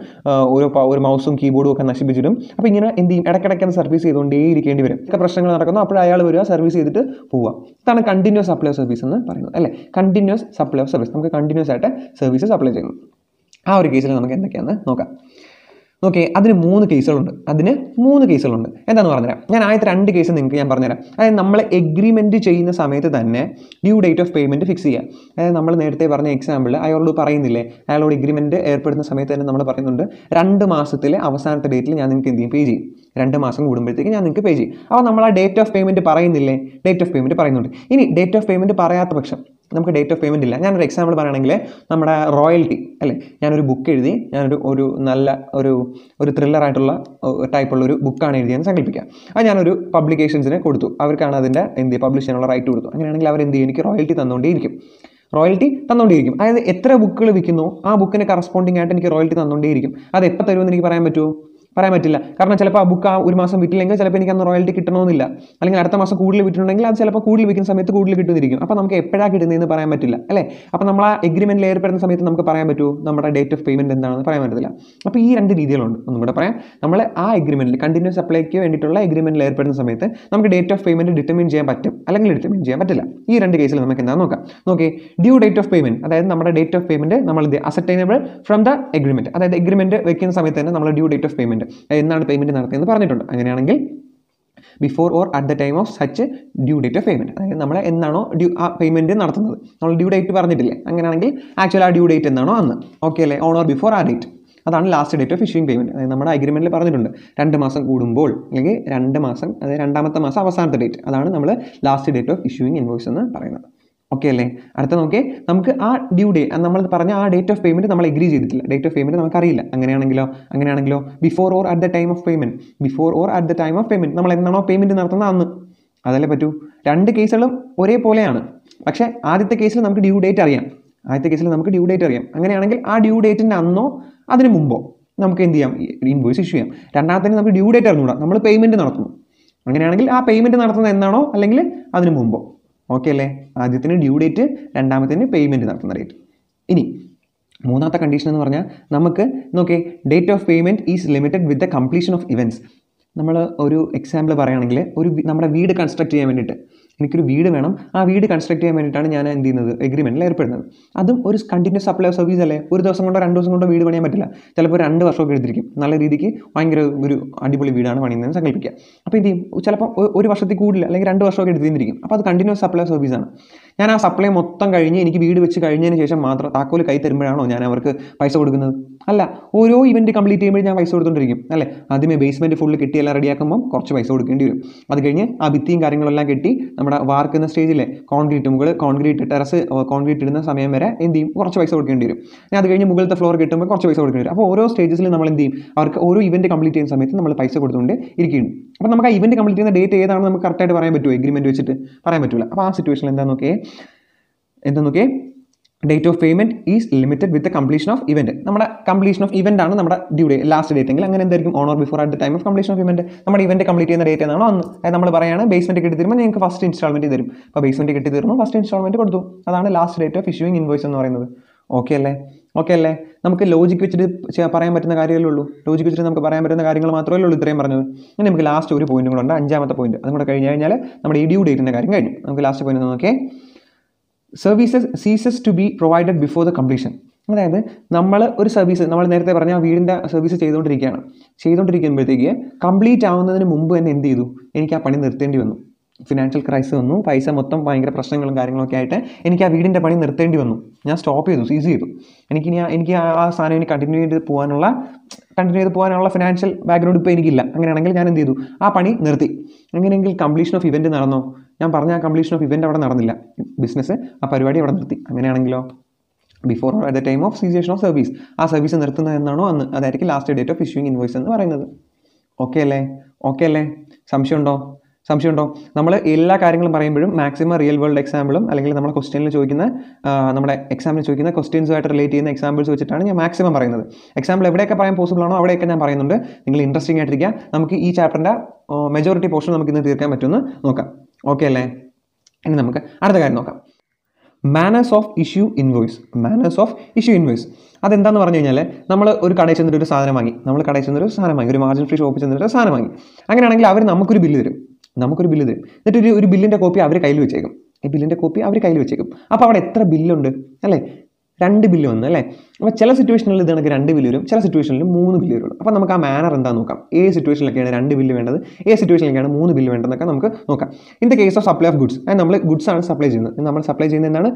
ഒരു മൗസും കീബോർഡും ഒക്കെ നശിപ്പിച്ചിടും. അപ്പോൾ ഇങ്ങനെ എന്ത് ചെയ്യും? ഇടയ്ക്കിടയ്ക്ക് സർവീസ് ചെയ്തുകൊണ്ടേ ഇരിക്കേണ്ടി വരും. ഒക്കെ പ്രശ്നങ്ങൾ നടക്കുന്നു, അപ്പോൾ അയാൾ വരിക, സർവീസ് ചെയ്തിട്ട് പോവുക. ഇതാണ് കണ്ടിന്യൂസ് സപ്ലൈ ഓഫ് സർവീസ് എന്ന് പറയുന്നത് അല്ലേ? Continuous supply of service. നമുക്ക് കണ്ടിന്യൂസ് ആയിട്ട് സർവീസ് സപ്ലൈ ചെയ്യുന്നു. ആ ഒരു കേസിൽ നമുക്ക് എന്തൊക്കെയാണെന്ന് നോക്കാം. ഓക്കെ, അതിന് 3 കേസുകളുണ്ട്. എന്താണെന്ന് പറഞ്ഞുതരാം. ഞാൻ ആദ്യത്തെ 2 കേസ് നിങ്ങൾക്ക് ഞാൻ പറഞ്ഞുതരാം. അതായത് നമ്മൾ എഗ്രിമെൻറ്റ് ചെയ്യുന്ന സമയത്ത് തന്നെ due date of payment fix ചെയ്യുക. അതായത് നമ്മൾ നേരത്തെ പറഞ്ഞ എക്സാമ്പിൾ അയാളോട് പറയുന്നില്ലേ, അയാളോട് എഗ്രിമെൻറ്റ് ഏർപ്പെടുന്ന സമയത്ത് തന്നെ നമ്മൾ പറയുന്നുണ്ട് 2 മാസത്തിലെ അവസാനത്തെ ഡേറ്റിൽ ഞാൻ നിങ്ങൾക്ക് എന്ത് ചെയ്യും? പേ ചെയ്യും. 2 മാസം കൂടുമ്പോഴത്തേക്ക് ഞാൻ നിങ്ങൾക്ക് പേ ചെയ്യും. അപ്പോൾ നമ്മൾ ആ ഡേറ്റ് ഓഫ് പേയ്മെൻറ്റ് പറയുന്നില്ലേ? ഡേറ്റ് ഓഫ് പേയ്മെൻറ്റ് പറയുന്നുണ്ട്. ഇനി ഡേറ്റ് ഓഫ് പേയ്മെൻറ്റ് പറയാത്ത പക്ഷം നമുക്ക് ഡേറ്റ് ഓഫ് പേയ്മെൻറ്റ് ഇല്ല. ഞാനൊരു എക്സാമ്പിൾ പറയുകയാണെങ്കിൽ നമ്മുടെ റോയൽറ്റി അല്ലേ, ഞാനൊരു ബുക്ക് എഴുതി, ഞാനൊരു നല്ല ഒരു ത്രില്ലറായിട്ടുള്ള ടൈപ്പുള്ള ഒരു ബുക്കാണ് എഴുതിയെന്ന് സങ്കല്പിക്കാം. അത് ഞാനൊരു പബ്ലിക്കേഷൻസിന് കൊടുത്തു. അവർക്കാണ് അതിൻ്റെ പബ്ലിഷ് ചെയ്യാനുള്ള റൈറ്റ് കൊടുത്തു. അങ്ങനെയാണെങ്കിൽ അവർ എന്ത് ചെയ്യും? എനിക്ക് റോയൽറ്റി തന്നുകൊണ്ടേയിരിക്കും. അതായത് എത്ര ബുക്കുകൾ വിൽക്കുന്നു ആ ബുക്കിന് കറസ്പോണ്ടിങ് ആയിട്ട് എനിക്ക് റോയൽറ്റി തന്നുകൊണ്ടേയിരിക്കും. അത് എപ്പോൾ തരുമെന്ന് എനിക്ക് പറയാൻ പറ്റില്ല. കാരണം ചിലപ്പോൾ ആ ബുക്ക് ഒരു മാസം വിറ്റില്ലെങ്കിൽ ചിലപ്പോൾ എനിക്ക് അന്ന് റോയൽറ്റി കിട്ടണമെന്നില്ല. അല്ലെങ്കിൽ അടുത്ത മാസം കൂടുതൽ വിറ്റിട്ടുണ്ടെങ്കിൽ അത് ചിലപ്പോൾ കൂടുതൽ വിൽക്കുന്ന സമയത്ത് കൂടുതൽ കിട്ടുന്നിരിക്കും. അപ്പോൾ നമുക്ക് എപ്പോഴാണ് കിട്ടുന്നതെന്ന് പറയാൻ പറ്റില്ല അല്ലേ? അപ്പോൾ നമ്മൾ ആ എഗ്രിമെൻറ്റിൽ ഏർപ്പെടുന്ന സമയത്ത് നമുക്ക് പറയാൻ പറ്റുമോ നമ്മുടെ ഡേറ്റ് ഓഫ് പേയ്മെൻറ്റ് എന്താണെന്ന് പറയാൻ പറ്റത്തില്ല. അപ്പോൾ ഈ 2 രീതികളുണ്ട്. ഒന്നും കൂടെ പറയാം. നമ്മൾ ആ എഗ്രിമെൻറ്റിൽ കണ്ടിന്യൂസ് സപ്ലൈക്ക് വേണ്ടിയിട്ടുള്ള എഗ്രിമെൻറ്റിൽ ഏർപ്പെടുന്ന സമയത്ത് നമുക്ക് ഡേറ്റ് ഓഫ് പേയ്മെൻറ്റ് ഡിറ്റർമിൻ ചെയ്യാൻ പറ്റും, അല്ലെങ്കിൽ ഡിറ്റർമിൻ ചെയ്യാൻ പറ്റില്ല. ഈ 2 കേസിൽ നമുക്ക് എന്താണെന്ന് നോക്കാം. നോക്കേ, ഡ്യൂ ഡേറ്റ് ഓഫ് പേയ്മെൻറ്റ്, അതായത് നമ്മുടെ ഡേറ്റ് ഓഫ് പേയ്മെൻറ്റ് നമ്മൾ അസർട്ടൈനബിൾ ഫ്രം ദ എഗ്രിമെൻറ്റ്. അതായത് എഗ്രിമെൻറ്റ് വെക്കുന്ന സമയത്ത് തന്നെ നമ്മൾ ഡ്യൂ ഡേറ്റ് ഓഫ് പേയ്മെൻറ്റ് എന്നാണ് പേയ്മെൻറ്റ് നടത്തിയെന്ന് പറഞ്ഞിട്ടുണ്ട്. അങ്ങനെയാണെങ്കിൽ before or at the time of such due date of payment, അതായത് നമ്മൾ എന്നാണോ ആ പേയ്മെൻറ്റ് നടത്തുന്നത്, നമ്മൾ ഡ്യൂ ഡേറ്റ് പറഞ്ഞിട്ടില്ലേ, അങ്ങനെയാണെങ്കിൽ ആക്ച്വൽ ആ ഡ്യൂ ഡേറ്റ് എന്നാണോ അന്ന്. ഓക്കെ അല്ലേ? ഓൺ ഓർ ബിഫോർ ആ ഡേറ്റ്, അതാണ് last date of issuing payment. അതായത് നമ്മുടെ അഗ്രിമെൻറ്റിൽ പറഞ്ഞിട്ടുണ്ട് 2 മാസം കൂടുമ്പോൾ, അല്ലെങ്കിൽ 2 മാസം, അതായത് 2ാമത്തെ മാസം അവസാനത്തെ ഡേറ്റ്, അതാണ് നമ്മൾ last date of issuing invoice എന്ന് പറയുന്നത്. ഓക്കെ അല്ലേ? അടുത്ത നോക്കിയേ, നമുക്ക് ആ ഡ്യൂ ഡേറ്റ് നമ്മൾ പറഞ്ഞ ആ ഡേറ്റ് ഓഫ് പേയ്മെൻറ്റ് നമ്മൾ എഗ്രി ചെയ്തിട്ടില്ല. ഡേറ്റ് ഓഫ് പേയ്മെൻറ്റ് നമുക്കറിയില്ല. അങ്ങനെയാണെങ്കിലോ before or at the time of payment, നമ്മൾ എന്നാണോ പേയ്മെൻറ്റ് നടത്തുന്നത് അന്ന്. അതല്ലേ പറ്റൂ. 2 കേസുകളും ഒരേപോലെയാണ്. പക്ഷേ ആദ്യത്തെ കേസിൽ നമുക്ക് ഡ്യൂ ഡേറ്റ് അറിയാം. അങ്ങനെയാണെങ്കിൽ ആ ഡ്യൂ ഡേറ്റിൻ്റെ അന്നോ അതിന് മുമ്പോ നമുക്ക് എന്ത് ചെയ്യാം? ഇൻവോയ്സ് ഇഷ്യൂ ചെയ്യാം. രണ്ടാമത്തേന് നമുക്ക് ഡ്യൂ ഡേറ്റ് അറിഞ്ഞൂടാ, നമ്മൾ പേയ്മെൻറ്റ് നടത്തുന്നു. അങ്ങനെയാണെങ്കിൽ ആ പേയ്മെൻറ്റ് നടത്തുന്നത് എന്നാണോ അല്ലെങ്കിൽ അതിന് മുമ്പോ. ഓക്കെ അല്ലേ? ആദ്യത്തിന് ഡ്യൂ ഡേറ്റ്, രണ്ടാമത്തിന് പേയ്മെൻറ്റ് നടത്തുന്ന ഡേറ്റ്. ഇനി മൂന്നാമത്തെ കണ്ടീഷൻ എന്ന് പറഞ്ഞാൽ നമുക്ക് നോക്കിയേ, date of payment is limited with the completion of events. നമ്മൾ ഒരു എക്സാമ്പിൾ പറയുകയാണെങ്കിൽ, നമ്മുടെ വീട് കൺസ്ട്രക്ട് ചെയ്യാൻ വേണ്ടിയിട്ട് എനിക്കൊരു വീട് വേണം. ആ വീട് കൺസ്ട്രക്ട് ചെയ്യാൻ വേണ്ടിയിട്ടാണ് ഞാൻ എന്ത് ചെയ്യുന്നത്? എഗ്രിമെൻറ്റിൽ ഏർപ്പെടുന്നത്. അതും ഒരു കണ്ടിന്യൂസ് സപ്ലൈ ഓഫ് സർവീസ് അല്ലേ? ഒരു ദിവസം കൊണ്ടോ 2 ദിവസം കൊണ്ടോ വീട് പണിയാൻ പറ്റില്ല. ചിലപ്പോൾ 2 വർഷമൊക്കെ എടുത്തിരിക്കും. നല്ല രീതിക്ക് ഭയങ്കര ഒരു അടിപൊളി വീടാണ് പണിയുന്നതെന്ന് സങ്കല്പിക്കുക. അപ്പോൾ എന്ത് ചെയ്യും? ചിലപ്പോൾ 1 വർഷത്തിൽ കൂടുതൽ അല്ലെങ്കിൽ 2 വർഷമൊക്കെ എടുത്തിരിക്കും. അപ്പോൾ അത് കണ്ടിന്യൂസ് സപ്ലൈ ഓഫ് സർവീസാണ്. ഞാൻ ആ സപ്ലൈ മൊത്തം കഴിഞ്ഞ് എനിക്ക് വീട് വെച്ച് കഴിഞ്ഞതിന് ശേഷം മാത്രം താക്കോൽ കൈ തരുമ്പോഴാണോ ഞാൻ അവർക്ക് പൈസ കൊടുക്കുന്നത്? അല്ല, ഓരോ ഇവൻറ്റ് കംപ്ലീറ്റ് ചെയ്യുമ്പോൾ ഞാൻ പൈസ കൊടുത്തുകൊണ്ടിരിക്കും അല്ലേ? ആദ്യമേ ബേസ്മെൻറ്റ് ഫുള്ള് കെട്ടിയെല്ലാം റെഡിയാക്കുമ്പോൾ കുറച്ച് പൈസ കൊടുക്കേണ്ടി വരും. അത് കഴിഞ്ഞ് ആ ഭിത്തിയും കാര്യങ്ങളെല്ലാം കെട്ടി നമ്മുടെ വാർക്കുന്ന സ്റ്റേജിലെ കോൺക്രീറ്റ് ടെറസ് കോൺക്രീറ്റ് ഇടുന്ന സമയം വരെ എന്ത് ചെയ്യും? കുറച്ച് പൈസ കൊടുക്കേണ്ടി വരും. ഞാൻ അത് കഴിഞ്ഞ് മുകളിലത്തെ ഫ്ലോർ കിട്ടുമ്പോൾ കുറച്ച് പൈസ കൊടുക്കേണ്ടി വരും. അപ്പോൾ ഓരോ സ്റ്റേജസിൽ നമ്മൾ എന്ത് ചെയ്യും? അവർക്ക് ഓരോ ഇവൻറ്റ് കംപ്ലീറ്റ് ചെയ്യുന്ന സമയത്ത് നമ്മൾ പൈസ കൊടുത്തുകൊണ്ട് ഇരിക്കുകയാണ്. അപ്പോൾ നമുക്ക് ആ ഇവൻറ്റ് കംപ്ലീറ്റ് ചെയ്യുന്ന ഡേറ്റ് ഏതാണെന്ന് നമുക്ക് കറക്റ്റായിട്ട് പറയാൻ പറ്റുമോ? എഗ്രിമെൻറ്റ് വെച്ചിട്ട് പറയാൻ പറ്റില്ല. അപ്പോൾ ആ സിറ്റുവേഷനിൽ എന്താ നോക്കിയേ, date of payment is limited with the completion of event. നമ്മുടെ കംപ്ലീഷൻ ഓഫ് ഇവൻ്റ് ആണ് നമ്മുടെ ഡ്യൂ ഡേറ്റ്, ലാസ്റ്റ് ഡേറ്റ് എങ്കിൽ അങ്ങനെ എന്തായിരിക്കും? On or before at the time of completion of event. നമ്മുടെ ഇവൻറ്റ് കംപ്ലീറ്റ് ചെയ്യുന്ന ഡേറ്റ് എന്നാണോ അന്ന്. അതായത് നമ്മൾ പറയുകയാണ് ബേസ്മെൻറ്റ് കെട്ടി തരുമ്പോൾ നിങ്ങൾക്ക് ഫസ്റ്റ് ഇൻസ്റ്റാൾമെൻറ്റ് തരും. അപ്പോൾ ബേസ്മെൻറ്റ് കെട്ടി തരുമ്പോൾ ഫസ്റ്റ് ഇൻസ്റ്റാൾമെൻറ്റ് കൊടുത്തു. അതാണ് last date of issuing invoice എന്ന് പറയുന്നത്. ഓക്കെ അല്ലേ? ഓക്കെ അല്ലേ? നമുക്ക് ലോജിക്ക് വെച്ചിട്ട് പറയാൻ പറ്റുന്ന കാര്യമല്ലേ ഉള്ളൂ. ലോജിക്ക് വെച്ചിട്ട് നമുക്ക് പറയാൻ പറ്റുന്ന കാര്യങ്ങൾ മാത്രമേ ഉള്ളൂ ഇത്രയും പറഞ്ഞത്. ഇനി നമുക്ക് ലാസ്റ്റ് ഒരു പോയിന്റും കൂടെ ഉണ്ട്, 5ാമത്തെ പോയിന്റ്. അതും കൂടെ കഴിഞ്ഞ് കഴിഞ്ഞാൽ നമ്മുടെ ഈ ഡ്യൂ ഡേറ്റിൻ്റെ കാര്യം കഴിഞ്ഞു. നമുക്ക് ലാസ്റ്റ് പോയിന്റ് നോക്കിയേ. Services ceases to be provided before the completion. അതായത് നമ്മൾ ഒരു സർവീസ്, നമ്മൾ നേരത്തെ പറഞ്ഞ ആ വീടിൻ്റെ സർവീസ് ചെയ്തുകൊണ്ടിരിക്കുമ്പോഴത്തേക്ക് കംപ്ലീറ്റ് ആവുന്നതിന് മുമ്പ് തന്നെ എന്ത് ചെയ്തു, എനിക്ക് ആ പണി നിർത്തേണ്ടി വന്നു. ഫിനാൻഷ്യൽ ക്രൈസിസ് വന്നു, പൈസ മൊത്തം ഭയങ്കര പ്രശ്നങ്ങളും കാര്യങ്ങളൊക്കെ ആയിട്ട് എനിക്ക് ആ വീടിൻ്റെ പണി നിർത്തേണ്ടി വന്നു. ഞാൻ സ്റ്റോപ്പ് ചെയ്തു, സീസ് ചെയ്തു. എനിക്ക് ആ സാധനം ഇനി കണ്ടിന്യൂ ചെയ്ത് പോകാനുള്ള ഫിനാൻഷ്യൽ ബാക്ക്ഗ്രൗണ്ട് ഇപ്പോൾ എനിക്കില്ല. അങ്ങനെയാണെങ്കിൽ ഞാൻ എന്ത് ചെയ്തു, ആ പണി നിർത്തി. എങ്ങനെയെങ്കിൽ കംപ്ലീഷൻ ഓഫ് ഇവൻറ്റ് നടന്നോ? ഞാൻ പറഞ്ഞ ആ കംപ്ലീഷൻ ഓഫ് ഇവൻറ്റ് അവിടെ നടന്നില്ല. ബിസിനസ് ആ പരിപാടി അവിടെ നിർത്തി. അങ്ങനെയാണെങ്കിലോ before or at the time of cessation of service. ആ സർവീസ് നിർത്തുന്നത് എന്നാണോ അന്ന്, അതായിരിക്കും last date of issuing invoice എന്ന് പറയുന്നത്. ഓക്കെ അല്ലേ? സംശയമുണ്ടോ? നമ്മൾ എല്ലാ കാര്യങ്ങളും പറയുമ്പോഴും മാക്സിമം റിയൽ വേൾഡ് എക്സാമ്പിളും അല്ലെങ്കിൽ നമ്മുടെ ക്വസ്റ്റ്യനിൽ ചോദിക്കുന്ന നമ്മുടെ എക്സാമിൽ ചോദിക്കുന്ന ക്വസ്റ്റ്യൻസുമായിട്ട് റിലേറ്റ് ചെയ്യുന്ന എക്സാമ്പിൾസ് വെച്ചിട്ടാണ് ഞാൻ മാക്സിമം പറയുന്നത്. എക്സാമ്പിൾ എവിടെയൊക്കെ പറയാൻ പോസിബിൾ ആണോ അവിടെയൊക്കെ ഞാൻ പറയുന്നുണ്ട്. നിങ്ങൾ ഇൻട്രസ്റ്റിംഗ് ആയിട്ടിരിക്കുക. നമുക്ക് ഈ ചാപ്റ്ററിൻ്റെ മെജോറിറ്റി പോർഷൻ നമുക്ക് ഇന്ന് തീർക്കാൻ പറ്റുമെന്ന് നോക്കാം. ഓക്കെ അല്ലേ? ഇനി നമുക്ക് അടുത്ത കാര്യം നോക്കാം. Manners of issue invoice. അതെന്താണെന്ന് പറഞ്ഞു കഴിഞ്ഞാൽ, നമ്മൾ ഒരു കടയിൽ ചെന്നിട്ട് ഒരു സാധനം വാങ്ങി, ഒരു മാർജിൻ ഫ്രീ ഷോപ്പിൽ ചെന്നിട്ട് സാധനം വാങ്ങി. അങ്ങനെയാണെങ്കിൽ അവർ നമുക്കൊരു ബില്ല് തരും. എന്നിട്ട് ഒരു ബില്ലിൻ്റെ കോപ്പി അവർ കയ്യിൽ വെച്ചേക്കും. അപ്പോൾ അവിടെ എത്ര ബില്ലുണ്ട് അല്ലേ? 2 ബില്ല് വന്നു അല്ലേ? അപ്പോൾ ചില സിറ്റുവേഷനിൽ ഇത് കണക്ക് 2 ബില്ല് വരും, ചില സിറ്റുവേഷനിൽ 3 ബില്ല് വരും. അപ്പോൾ നമുക്ക് ആ മാനർ എന്താണെന്ന് നോക്കാം. ഏത് സിറ്റുവേഷനിലൊക്കെയാണ് 2 ബില്ല് വേണ്ടത്, ഏത് സിറ്റുവേഷനിലൊക്കെയാണ് 3 ബില്ല് വേണ്ടതെന്നൊക്കെ നമുക്ക് നോക്കാം. In the case of supply of goods, നമ്മൾ ഗുഡ്സ് ആണ് സപ്ലൈ ചെയ്യുന്നത്. നമ്മൾ സപ്ലൈ ചെയ്യുന്നത് എന്താണ്?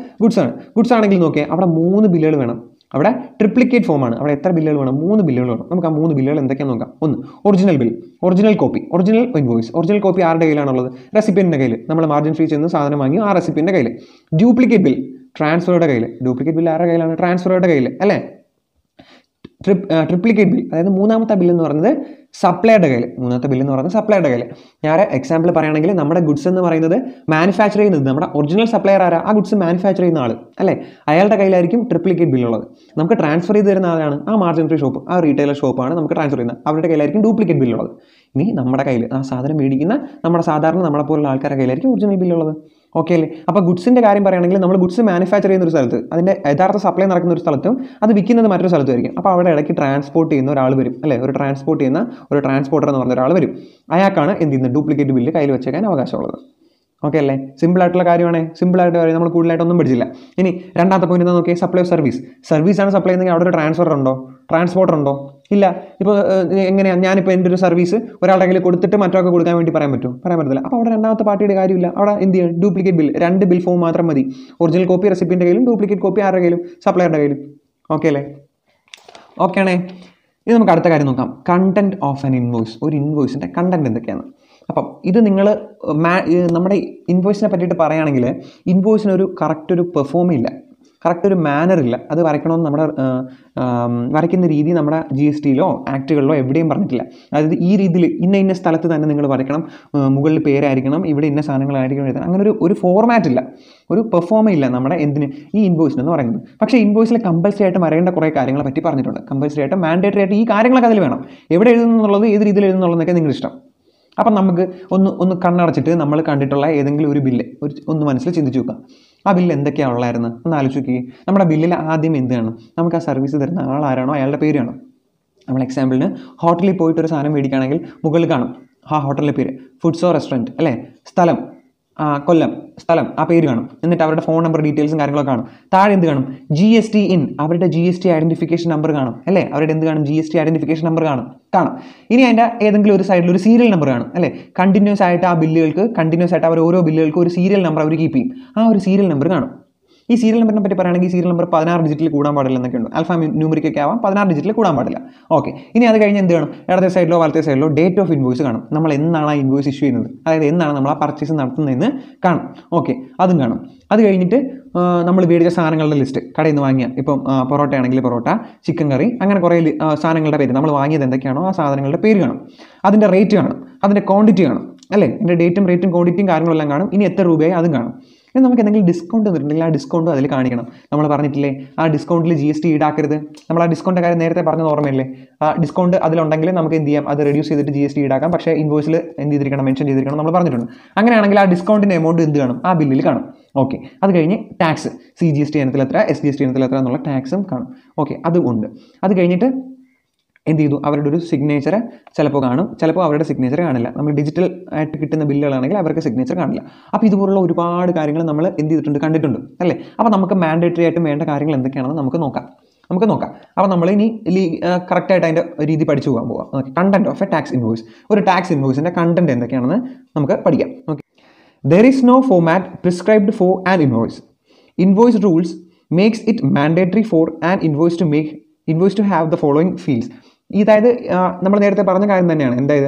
ഗുഡ്സ് ആണെങ്കിൽ നോക്കിയാൽ അവിടെ 3 ബില്ലുകൾ വേണം. അവിടെ ട്രിപ്ലിക്കേറ്റ് ഫോമാണ്. അവിടെ എത്ര ബില്ലുകൾ വേണം? 3 ബില്ലുകൾ വേണം. നമുക്ക് ആ 3 ബില്ലുകൾ എന്തൊക്കെയാണെന്ന് നോക്കാം. 1, original bill, original copy, original invoice. Original copy ആരുടെ കയ്യിലാണുള്ളത്? റെസിപ്പിയൻ്റെ കയ്യിൽ. നമ്മൾ മാർജിൻ ഫ്രീ ചെയ്യുന്ന സാധനം വാങ്ങി ആ റെസിപ്പിയൻ്റെ കയ്യിൽ. ഡ്യൂപ്ലിക്കേറ്റ് ബിൽ ട്രാൻസ്ഫറുടെ കയ്യിൽ. ഡ്യൂപ്ലിക്കേറ്റ് ബിൽ ആരുടെ കയ്യിലാണ്? ട്രാൻസ്ഫറുടെ കയ്യിൽ അല്ലേ? ട്രിപ്ലിക്കേറ്റ് ബിൽ, അതായത് മൂന്നാമത്തെ ബില്ല് എന്ന് പറയുന്നത് സപ്ലൈയുടെ കയ്യിൽ. ഞാൻ എക്സാമ്പിൾ പറയുകയാണെങ്കിൽ, നമ്മുടെ ഗുഡ്സ് എന്ന് പറയുന്നത് മാനുഫാക്ചർ ചെയ്യുന്നത് നമ്മുടെ ഒറിജിനൽ സപ്ലയർ ആരാ? ആ ഗുഡ്സ് മാനുഫാക്ചർ ചെയ്യുന്ന ആൾ അല്ലേ? അയാളുടെ കയ്യിലായിരിക്കും ട്രിപ്ലിക്കേറ്റ് ബില്ലുള്ളത്. നമുക്ക് ട്രാൻസ്ഫർ ചെയ്ത് തരുന്ന ആളാണ് ആ മാർജിൻ ഫ്രീ ഷോപ്പ്, ആ റീറ്റെയിലർ ഷോപ്പാണ് നമുക്ക് ട്രാൻസ്ഫർ ചെയ്യുന്നത്. അവരുടെ കയ്യിലായിരിക്കും ഡ്യൂപ്ലിക്കേറ്റ് ബില്ലുള്ളത്. ഇനി നമ്മുടെ കയ്യിൽ ആ സാധനം മേടിക്കുന്ന നമ്മളെ പോലുള്ള ആൾക്കാരുടെ കയ്യിലായിരിക്കും ഒറിജിനൽ ബില്ലുള്ളത്. ഓക്കെ അല്ലേ? അപ്പോൾ ഗുഡ്സിൻ്റെ കാര്യം പറയുകയാണെങ്കിൽ, നമ്മൾ ഗുഡ്സ് മാനുഫാക്ചർ ചെയ്യുന്ന ഒരു സ്ഥലത്ത്, അതിൻ്റെ യഥാർത്ഥ സപ്ലൈ നടക്കുന്ന ഒരു സ്ഥലത്തും അത് വിൽക്കുന്നത് മറ്റൊരു സ്ഥലത്തുമായിരിക്കും. അപ്പോൾ അവിടെ ഇടയ്ക്ക് ട്രാൻസ്പോർട്ട് ചെയ്യുന്ന ഒരാൾ വരും അല്ലേ? ഒരു ട്രാൻസ്പോർട്ടർ എന്ന് പറഞ്ഞ ഒരാൾ വരും. അയാൾക്കാണ് എന്ത് ചെയ്യുന്നത്? ഡ്യൂപ്ലിക്കേറ്റ് ബില്ല് കയ്യിൽ വെച്ചേക്കാൻ അവകാശമുള്ളത്. ഓക്കെ അല്ലേ? സിമ്പിളായിട്ടുള്ള കാര്യമാണ്. സിമ്പിളായിട്ട് കാര്യം, നമ്മൾ കൂടുതലായിട്ടൊന്നും പഠിച്ചില്ല. ഇനി രണ്ടാമത്തെ പോയിന്റ് എന്താ നോക്കിയാൽ, സപ്ലൈ ഓഫ് സർവീസാണ് സപ്ലൈ ചെയ്യുന്നതെങ്കിൽ അവിടെ ഒരു ട്രാൻസ്പോർട്ടർ ഉണ്ടോ? ഇല്ല. ഇപ്പോൾ എങ്ങനെയാണ് ഞാനിപ്പോൾ എൻ്റെ ഒരു സർവീസ് ഒരാളുടെ കയ്യിൽ കൊടുത്തിട്ട് മറ്റൊക്കെ കൊടുക്കാൻ വേണ്ടി പറയാൻ പറ്റില്ല. അപ്പോൾ അവിടെ രണ്ടാമത്തെ പാർട്ടിയുടെ കാര്യമില്ല. അവിടെ എന്ത് ചെയ്യും? ഡ്യൂപ്ലിക്കേറ്റ് ബിൽ, 2 ബിൽ ഫോം മാത്രം മതി. ഒറിജിനൽ കോപ്പി റെസിപ്പിൻ്റെ കയ്യിലും, ഡ്യൂപ്ലിക്കേറ്റ് കോപ്പി ആരുടെ കയ്യിലും? സപ്ലൈയുടെ കയ്യിലും. ഓക്കെ അല്ലേ? ഓക്കെ ആണേ? ഇനി നമുക്ക് അടുത്ത കാര്യം നോക്കാം. Content of an invoice. ഒരു ഇൻവോയ്സിൻ്റെ കണ്ടന്റ് എന്തൊക്കെയാണ്? അപ്പം ഇത് നിങ്ങൾ നമ്മുടെ ഇൻവോയ്സിനെ പറ്റിയിട്ട് പറയുകയാണെങ്കിൽ, ഇൻവോയ്സിനൊരു കറക്റ്റ് ഒരു പെർഫോം ഇല്ല, കറക്റ്റ് ഒരു മാനർ ഇല്ല. അത് വരയ്ക്കണമെന്ന് നമ്മുടെ വരയ്ക്കുന്ന രീതി നമ്മുടെ GSTയിലോ ആക്റ്റുകളിലോ എവിടെയും പറഞ്ഞിട്ടില്ല. അതായത് ഈ രീതിയിൽ ഇന്ന സ്ഥലത്ത് തന്നെ നിങ്ങൾ വരയ്ക്കണം, മുകളിൽ പേരായിരിക്കണം, ഇവിടെ ഇന്ന സാധനങ്ങളായിരിക്കണം എഴുതണം. അങ്ങനെ ഒരു ഫോർമാറ്റ് ഇല്ല, ഒരു പെർഫോമേ ഇല്ല നമ്മുടെ ഈ ഇൻവോയ്സിനെന്ന് പറയുന്നത്. പക്ഷേ ഇൻവോയ്സിൽ കമ്പൽസറി ആയിട്ട് വരേണ്ട കുറേ കാര്യങ്ങളെ പറ്റി പറഞ്ഞിട്ടുണ്ട്. കമ്പൽസറി ആയിട്ട്, മാൻഡേറ്ററി ആയിട്ട് ഈ കാര്യങ്ങളൊക്കെ അതിൽ വേണം. എവിടെ എഴുതുന്നുള്ളത്, ഏത് രീതിയിൽ എഴുതുന്നുള്ളതൊക്കെ നിങ്ങളുടെ ഇഷ്ടം. അപ്പം നമുക്ക് ഒന്ന് കണ്ണടച്ചിട്ട് നമ്മൾ കണ്ടിട്ടുള്ള ഏതെങ്കിലും ഒരു ബില്ല് ഒന്ന് മനസ്സിൽ ചിന്തിച്ച് നോക്കുക. ആ ബില്ല് എന്തൊക്കെയാണ് ഉള്ളായിരുന്നു ഒന്ന് ആലോചിച്ച് നോക്കി. നമ്മുടെ ബില്ലിൽ ആദ്യം എന്ത് കാണും? നമുക്ക് ആ സർവീസ് തരുന്ന ആളാരാണോ അയാളുടെ പേര് കാണും. നമ്മൾ എക്സാമ്പിളിന് ഹോട്ടലിൽ പോയിട്ട് ഒരു സാധനം മേടിക്കുകയാണെങ്കിൽ മുകളിൽ കാണും ആ ഹോട്ടലിൻ്റെ പേര്, ഫുഡ്സോ റെസ്റ്റോറൻറ്റ് അല്ലേ, സ്ഥലം കൊല്ലം, സ്ഥലം, ആ പേര് കാണും. എന്നിട്ട് അവരുടെ ഫോൺ നമ്പർ ഡീറ്റെയിൽസും കാര്യങ്ങളൊക്കെ കാണും. താഴെ എന്ത് കാണും? GST ഇൻ, അവരുടെ GST ഐഡൻറ്റിഫിക്കേഷൻ നമ്പർ കാണും അല്ലേ? അവരുടെ എന്ത് കാണും? GST ഐഡൻറ്റിഫിക്കേഷൻ നമ്പർ കാണും. ഇനി അതിൻ്റെ ഏതെങ്കിലും ഒരു സൈഡിൽ ഒരു സീരിയൽ നമ്പർ കാണും അല്ലേ? കണ്ടിന്യൂസ് ആയിട്ട് ആ ബില്ലുകൾക്ക്, അവർ ഓരോ ബില്ലുകൾക്കും ഒരു സീരിയൽ നമ്പർ അവർ കീപ്പ് ചെയ്യും. ആ ഒരു സീരിയൽ നമ്പർ കാണും. ഈ സീരിയൽ നമ്പറിനെ പറ്റി പറയുകയാണെങ്കിൽ, സീരിയൽ നമ്പർ 16 ഡിജിറ്റിൽ കൂടാൻ പാടില്ല എന്നൊക്കെ ഉണ്ട്. ആൽഫാ ന്യൂമറിക് ഒക്കെ ആവാം, 16 ഡിജിറ്റിൽ കൂടാൻ പാടില്ല. ഓക്കെ. ഇനി അത് കഴിഞ്ഞ് എന്ത് കാണും? ഇടത്തെ സൈഡിലോ വലത്തെ സൈഡിലോ ഡേറ്റ് ഓഫ് ഇൻവോയ്സ് കാണും. നമ്മൾ എന്നാണ് ആ ഇൻവോയ്സ് ഇഷ്യൂ ചെയ്യുന്നത്, അതായത് എന്നാണ് നമ്മൾ ആ പർച്ചേസ് നടത്തുന്നതെന്ന് കാണും. ഓക്കെ, അതും കാണും. അത് കഴിഞ്ഞിട്ട് നമ്മൾ മേടിച്ച സാധനങ്ങളുടെ ലിസ്റ്റ്, കടയിൽ നിന്ന് വാങ്ങിയ, ഇപ്പം പൊറോട്ട ആണെങ്കിൽ പൊറോട്ട, ചിക്കൻ കറി, അങ്ങനെ കുറേ സാധനങ്ങളുടെ പേര്, നമ്മൾ വാങ്ങിയത് എന്തൊക്കെയാണോ ആ സാധനങ്ങളുടെ പേര് കാണും. അതിൻ്റെ റേറ്റ് കാണും, അതിൻ്റെ ക്വാണ്ടിറ്റി കാണും അല്ലേ? അതിൻ്റെ ഡേറ്റും റേറ്റും ക്വാണ്ടിറ്റിയും കാര്യങ്ങളെല്ലാം കാണും. ഇനി എത്ര രൂപയായി അതും കാണും. ഇനി നമുക്ക് എന്തെങ്കിലും ഡിസ്കൗണ്ട് തന്നിട്ടുണ്ടെങ്കിൽ ആ ഡിസ്കൗണ്ടും അതിൽ കാണിക്കണം. നമ്മൾ പറഞ്ഞിട്ടില്ലേ ആ ഡിസ്കൗണ്ടിൽ GST ഈടാക്കരുത്. നമ്മൾ ആ ഡിസ്കൗണ്ടിൻ്റെ കാര്യം നേരത്തെ പറഞ്ഞത് ഓർമ്മയില്ലേ? ആ ഡിസ്കൗണ്ട് അതിലുണ്ടെങ്കിൽ നമുക്ക് എന്ത് ചെയ്യാം, അത് റെഡ്യൂസ് ചെയ്തിട്ട് GST ഈടാക്കാം. പക്ഷേ ഇൻവോയ്സിൽ എന്ത് ചെയ്തിരിക്കണം, മെൻഷൻ ചെയ്തിരിക്കണം നമ്മൾ പറഞ്ഞിട്ടുണ്ട്. അങ്ങനെയാണെങ്കിൽ ആ ഡിസ്കൗണ്ടിൻ്റെ എമൗണ്ട് എന്ത് കാണും, ആ ബില്ലിൽ കാണും. ഓക്കെ, അത് കഴിഞ്ഞ് ടാക്സ്, CGST ഇനത്തിൽ എത്ര, SGST ഇനത്തിൽ എത്ര എന്നുള്ള ടാക്സും കാണും. ഓക്കെ, അതും ഉണ്ട്. അത് കഴിഞ്ഞിട്ട് എന്ത് ചെയ്തു, അവരുടെ ഒരു സിഗ്നേച്ചർ ചിലപ്പോൾ കാണും, ചിലപ്പോൾ അവരുടെ സിഗ്നേച്ചർ കാണില്ല. നമ്മൾ ഡിജിറ്റൽ ആയിട്ട് കിട്ടുന്ന ബില്ലുകളാണെങ്കിൽ അവർക്ക് സിഗ്നേച്ചർ കാണില്ല. അപ്പോൾ ഇതുപോലുള്ള ഒരുപാട് കാര്യങ്ങൾ നമ്മൾ എന്ത് ചെയ്തിട്ടുണ്ട്, കണ്ടിട്ടുണ്ട് അല്ലേ? അപ്പോൾ നമുക്ക് മാൻഡേറ്ററി ആയിട്ടും വേണ്ട കാര്യങ്ങൾ എന്തൊക്കെയാണെന്ന് നമുക്ക് നോക്കാം. അപ്പോൾ നമ്മൾ ഇനി കറക്റ്റായിട്ട് അതിൻ്റെ രീതി പഠിച്ചു പോകാൻ പോകാം. Okay, content of A tax invoice. ഒരു ടാക്സ് ഇൻവോയ്സിൻ്റെ കണ്ടന്റ് എന്തൊക്കെയാണെന്ന് നമുക്ക് പഠിക്കാം. Okay, there is no format prescribed for an invoice. Invoice rules makes it mandatory for an invoice to have the following fields. ഇതായത് നമ്മൾ നേരത്തെ പറഞ്ഞ കാര്യം തന്നെയാണ്. എന്തായത്,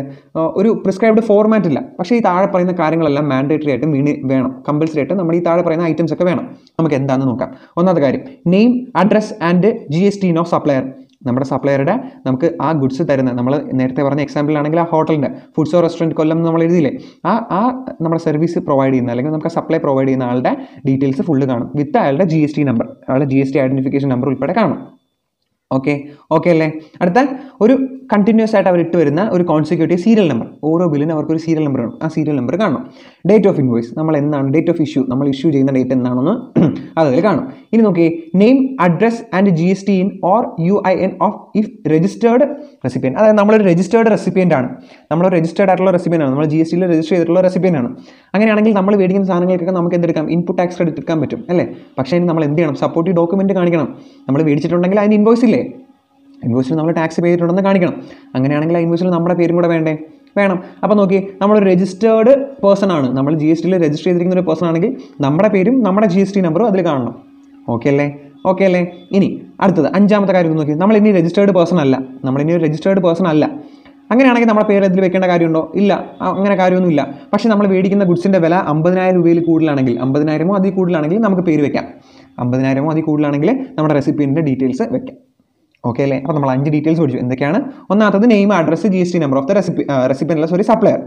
ഒരു പ്രിസ്ക്രൈബ്ഡ് ഫോർമാറ്റ് ഇല്ല, പക്ഷേ ഈ താഴെ പറയുന്ന കാര്യങ്ങളെല്ലാം മാൻഡേറ്ററി ആയിട്ടും വേണം, കമ്പൽസറി ആയിട്ട് നമ്മൾ ഈ താഴെ പറയുന്ന ഐറ്റംസ് ഒക്കെ വേണം. നമുക്ക് എന്താണെന്ന് നോക്കാം. ഒന്നാമത്തെ കാര്യം, name, address and GST of supplier. നമ്മുടെ സപ്ലയറുടെ നമുക്ക് ആ ഗുഡ്സ് തരുന്ന, നമ്മൾ നേരത്തെ പറഞ്ഞ എക്സാമ്പിളാണെങ്കിൽ ആ ഹോട്ടലിൻ്റെ ഫുഡ്സോ റെസ്റ്റോറൻറ്റ് കൊല്ലം നമ്മൾ എഴുതിയില്ലേ, ആ നമ്മുടെ സർവീസ് പ്രൊവൈഡ് ചെയ്യുന്ന അല്ലെങ്കിൽ നമുക്ക് സപ്ലൈ പ്രൊവൈഡ് ചെയ്യുന്ന ആളുടെ ഡീറ്റെയിൽസ് ഫുള്ള് കാണും. വിത്ത് അയാളുടെ GST നമ്പർ, അയാളുടെ GST ഐഡൻറ്റിഫിക്കേഷൻ നമ്പർ ഉൾപ്പെടെ കാണും. ഓക്കെ അല്ലേ? അടുത്ത ഒരു കണ്ടിന്യൂസ് ആയിട്ട് അവർ ഇട്ട് വരുന്ന ഒരു കോൺസിക്യൂട്ടീവ് സീരിയൽ നമ്പർ. ഓരോ ബില്ലിനും അവർക്കൊരു സീരിയൽ നമ്പർ കാണും. ആ സീരിയൽ നമ്പർ കാണണം. ഡേറ്റ് ഓഫ് ഇൻവോയ്സ്, നമ്മൾ എന്നാണ് ഡേറ്റ് ഓഫ് ഇഷ്യൂ, നമ്മൾ ഇഷ്യൂ ചെയ്യുന്ന ഡേറ്റ് എന്താണെന്ന് അതിൽ കാണും. ഇനി നോക്കിയേ, name, address and GST in or UIN of if registered recipient. അതായത് നമ്മളൊരു രജിസ്റ്റേർഡ് റെസിപ്പിയൻ്റ് ആണ്, നമ്മളൊരു രജിസ്റ്റേർഡ് ആയിട്ടുള്ള റെസിപ്പിയൻ്റ് ആണ്, നമ്മൾ GST രജിസ്റ്റർ ചെയ്തിട്ടുള്ള റെസിപ്പിയൻ്റ് ആണ്. അങ്ങനെയാണെങ്കിൽ നമ്മൾ മേടിക്കുന്ന സാധനങ്ങൾക്കൊക്കെ നമുക്ക് എന്തെടുക്കാം, ഇൻപുട്ട് ടാക്സ് ക്രെഡിറ്റ് എടുക്കാൻ പറ്റും അല്ലേ? പക്ഷേ ഇനി നമ്മൾ എന്ത് ചെയ്യണം, സപ്പോർട്ടീവ് ഡോക്യുമെൻറ്റ് കാണിക്കണം. നമ്മൾ മേടിച്ചിട്ടുണ്ടെങ്കിൽ അതിന് ഇൻവോയ്സ് ഇല്ലേ, ഇൻവോയ്സിൽ നമ്മൾ ടാക്സ് പേ ചെയ്തിട്ടുണ്ടെന്ന് കാണിക്കണം. അങ്ങനെയാണെങ്കിൽ ആ ഇൻവോയ്സിൽ നമ്മുടെ പേരും കൂടെ വേണം. അപ്പോൾ നോക്കി, നമ്മളൊരു രജിസ്റ്റേർഡ് പേഴ്സൺ ആണ്, നമ്മൾ GST രജിസ്റ്റർ ചെയ്തിരിക്കുന്ന ഒരു പേഴ്സൺ ആണെങ്കിൽ നമ്മുടെ പേരും നമ്മുടെ GST നമ്പറും അതിൽ കാണണം. ഓക്കെ അല്ലേ? ഇനി അടുത്തത് അഞ്ചാമത്തെ കാര്യം നോക്കി, നമ്മൾ ഇനി രജിസ്റ്റേർഡ് പേഴ്സൺ അല്ല. അങ്ങനെയാണെങ്കിൽ നമ്മുടെ പേര് അതിൽ വെക്കേണ്ട കാര്യമുണ്ടോ? ഇല്ല, അങ്ങനെ കാര്യമൊന്നുമില്ല. പക്ഷേ നമ്മൾ മേടിക്കുന്ന ഗുഡ്സിൻ്റെ വില 50,000 രൂപയിൽ കൂടുതലാണെങ്കിൽ, 50,000 അതിൽ കൂടുതലാണെങ്കിൽ നമുക്ക് പേര് വെക്കാം. 50,000 അതിൽ കൂടുതലാണെങ്കിൽ നമ്മുടെ റെസിപ്പിയൻ്റെ ഡീറ്റെയിൽസ് വെക്കാം. ഓക്കെ അല്ലേ? അപ്പോൾ നമ്മൾ 5 ഡീറ്റെയിൽസ് പഠിച്ചു. എന്തൊക്കെയാണ്? ഒന്നാമത്തത് name, address, GST number of the recipient supplier.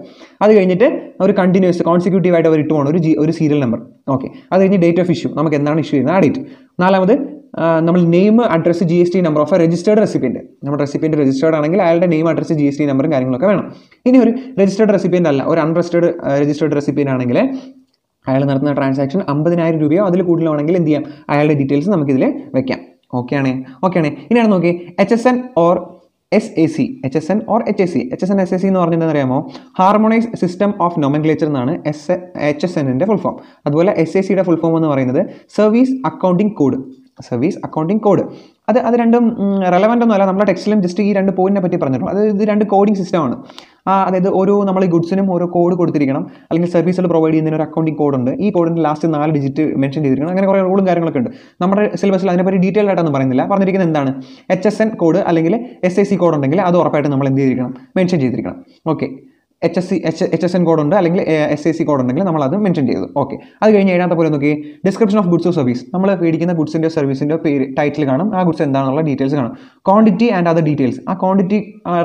അത് കഴിഞ്ഞിട്ട് ഒരു കണ്ടിന്യൂസ് കോൺസിക്യൂട്ടീവ് ആയിട്ട് അവർ ഇട്ട് പോകണം ഒരു സീരിയൽ നമ്പർ. ഓക്കെ, അത് കഴിഞ്ഞ് ഡേറ്റ് ഓഫ് ഇഷ്യൂ, നമുക്ക് എന്താണ് ഇഷ്യൂ ചെയ്യുന്നത് ആ ഡേറ്റ്. നാലാമത് നമ്മൾ name, address, GST number of A registered recipient. നമ്മുടെ റെസിപ്പിയൻറ്റ് രജിസ്റ്റേർഡ് ആണെങ്കിൽ അയാളുടെ നെയിം, അഡ്രസ്, GST നമ്പറും കാര്യങ്ങളൊക്കെ വേണം. ഇനി ഒരു രജിസ്റ്റേർഡ് റെസിപ്പിയൻ്റ് അല്ല, ഒരു രജിസ്റ്റേർഡ് റെസിപ്പിയൻ്റ് ആണെങ്കിൽ അയാൾ നടത്തുന്ന ട്രാൻസാക്ഷൻ 50,000 രൂപയോ അതിൽ കൂടുതലാണെങ്കിൽ എന്ത് ചെയ്യാം, അയാളുടെ ഡീറ്റെയിൽസ് നമുക്കിതിൽ വെക്കാം. ഓക്കെയാണ്. ഇനിയാണ് നോക്കി, HSN or SAC. HSN SAC എന്ന് പറഞ്ഞിട്ട് അറിയാമോ? ഹാർമോണൈസ് സിസ്റ്റം ഓഫ് നോമൻക്ലേച്ചർ എന്നാണ് HSNൻ്റെ ഫുൾ ഫോം. അതുപോലെ SACയുടെ ഫുൾ ഫോം എന്ന് പറയുന്നത് സർവീസ് അക്കൗണ്ടിംഗ് കോഡ്. അത് രണ്ടും റെലവൻ്റ് ഒന്നുമല്ല, നമ്മുടെ ടെക്സ്റ്റിലും ജസ്റ്റ് ഈ 2 പോയിന്റിനെ പറ്റി പറഞ്ഞിട്ടുള്ളൂ. ഇത് 2 കോഡിംഗ് സിസ്റ്റമാണ്. അതായത് ഓരോ നമ്മൾ ഈ ഗുഡ്സിനും ഓരോ കോഡ് കൊടുത്തിരിക്കണം, അല്ലെങ്കിൽ സർവീസുകൾ പ്രൊവൈഡ് ചെയ്യുന്നതിന് ഒരു അക്കൗണ്ടിംഗ് കോഡ് ഉണ്ട്. ഈ കോഡിൻ്റെ ലാസ്റ്റ് 4 ഡിജിറ്റ് മെൻഷൻ ചെയ്തിരിക്കണം. അങ്ങനെ കുറേ റൂളും കാര്യങ്ങളൊക്കെ ഉണ്ട്. നമ്മുടെ സിലബസിൽ അതിനെപ്പറ്റി ഡീറ്റെയിൽ ആയിട്ടൊന്നും പറയുന്നില്ല. പറഞ്ഞിരിക്കുന്നത് എന്താണ്, HSN കോഡ് അല്ലെങ്കിൽ SAC കോഡ് ഉണ്ടെങ്കിൽ അത് ഉറപ്പായിട്ട് നമ്മൾ എന്ത് ചെയ്തിരിക്കണം, മെൻഷൻ ചെയ്തിരിക്കണം. ഓക്കെ, HSN കോഡ് ഉണ്ട് അല്ലെങ്കിൽ SAC കോഡ് ഉണ്ടെങ്കിൽ നമ്മൾ അത് മെൻഷൻ ചെയ്തു. ഓക്കെ, അത് കഴിഞ്ഞ് 7ാമത്തെ പോലെ നോക്കി, description of goods of service. നമ്മൾ മേടിക്കുന്ന ഗുഡ്സിൻ്റെ സർവീസിൻ്റെ പേര്, ടൈറ്റിൽ കാണും, ആ ഗുഡ്സ് എന്താണെന്നുള്ള ഡീറ്റെയിൽസ് കാണും. ക്വാണ്ടിറ്റി ആൻഡ് അതർ ഡീറ്റെയിൽസ്, ആ ക്വാണ്ടിറ്റി,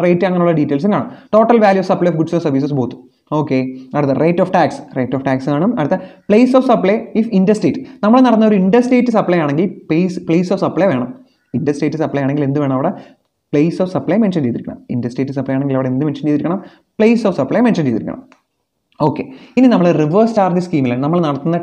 റേറ്റ് അങ്ങനെയുള്ള ഡീറ്റെയിൽസും കാണും. Total value of supply of goods of services both. Okay, അടുത്ത റേറ്റ് ഓഫ് ടാക്സ് കാണും. അടുത്ത place of supply if interstate. നമ്മൾ നടന്ന ഒരു ഇൻഡർസ്റ്റേറ്റ് സപ്ലൈ ആണെങ്കിൽ പ്ലേസ് ഓഫ് സപ്ലൈ വേണം. ഇൻഡർസ്റ്റേറ്റ് സപ്ലൈ ആണെങ്കിൽ എന്ത് വേണം, അവിടെ പ്ലേസ് ഓഫ് സപ്ലൈ മെൻഷൻ ചെയ്തിരിക്കണം. ഇൻഡർസ്റ്റേറ്റ് സപ്ലൈ ആണെങ്കിൽ അവിടെ എന്ത് മെൻഷൻ ചെയ്തിരിക്കണം, പ്ലേസ് ഓഫ് സപ്ലൈ മെൻഷൻ ചെയ്തിരിക്കണം. ഓക്കെ, ഇനി നമ്മൾ റിവേഴ്സ് ചാർജ് സ്കീമിലാണ് നമ്മൾ നടത്തുന്ന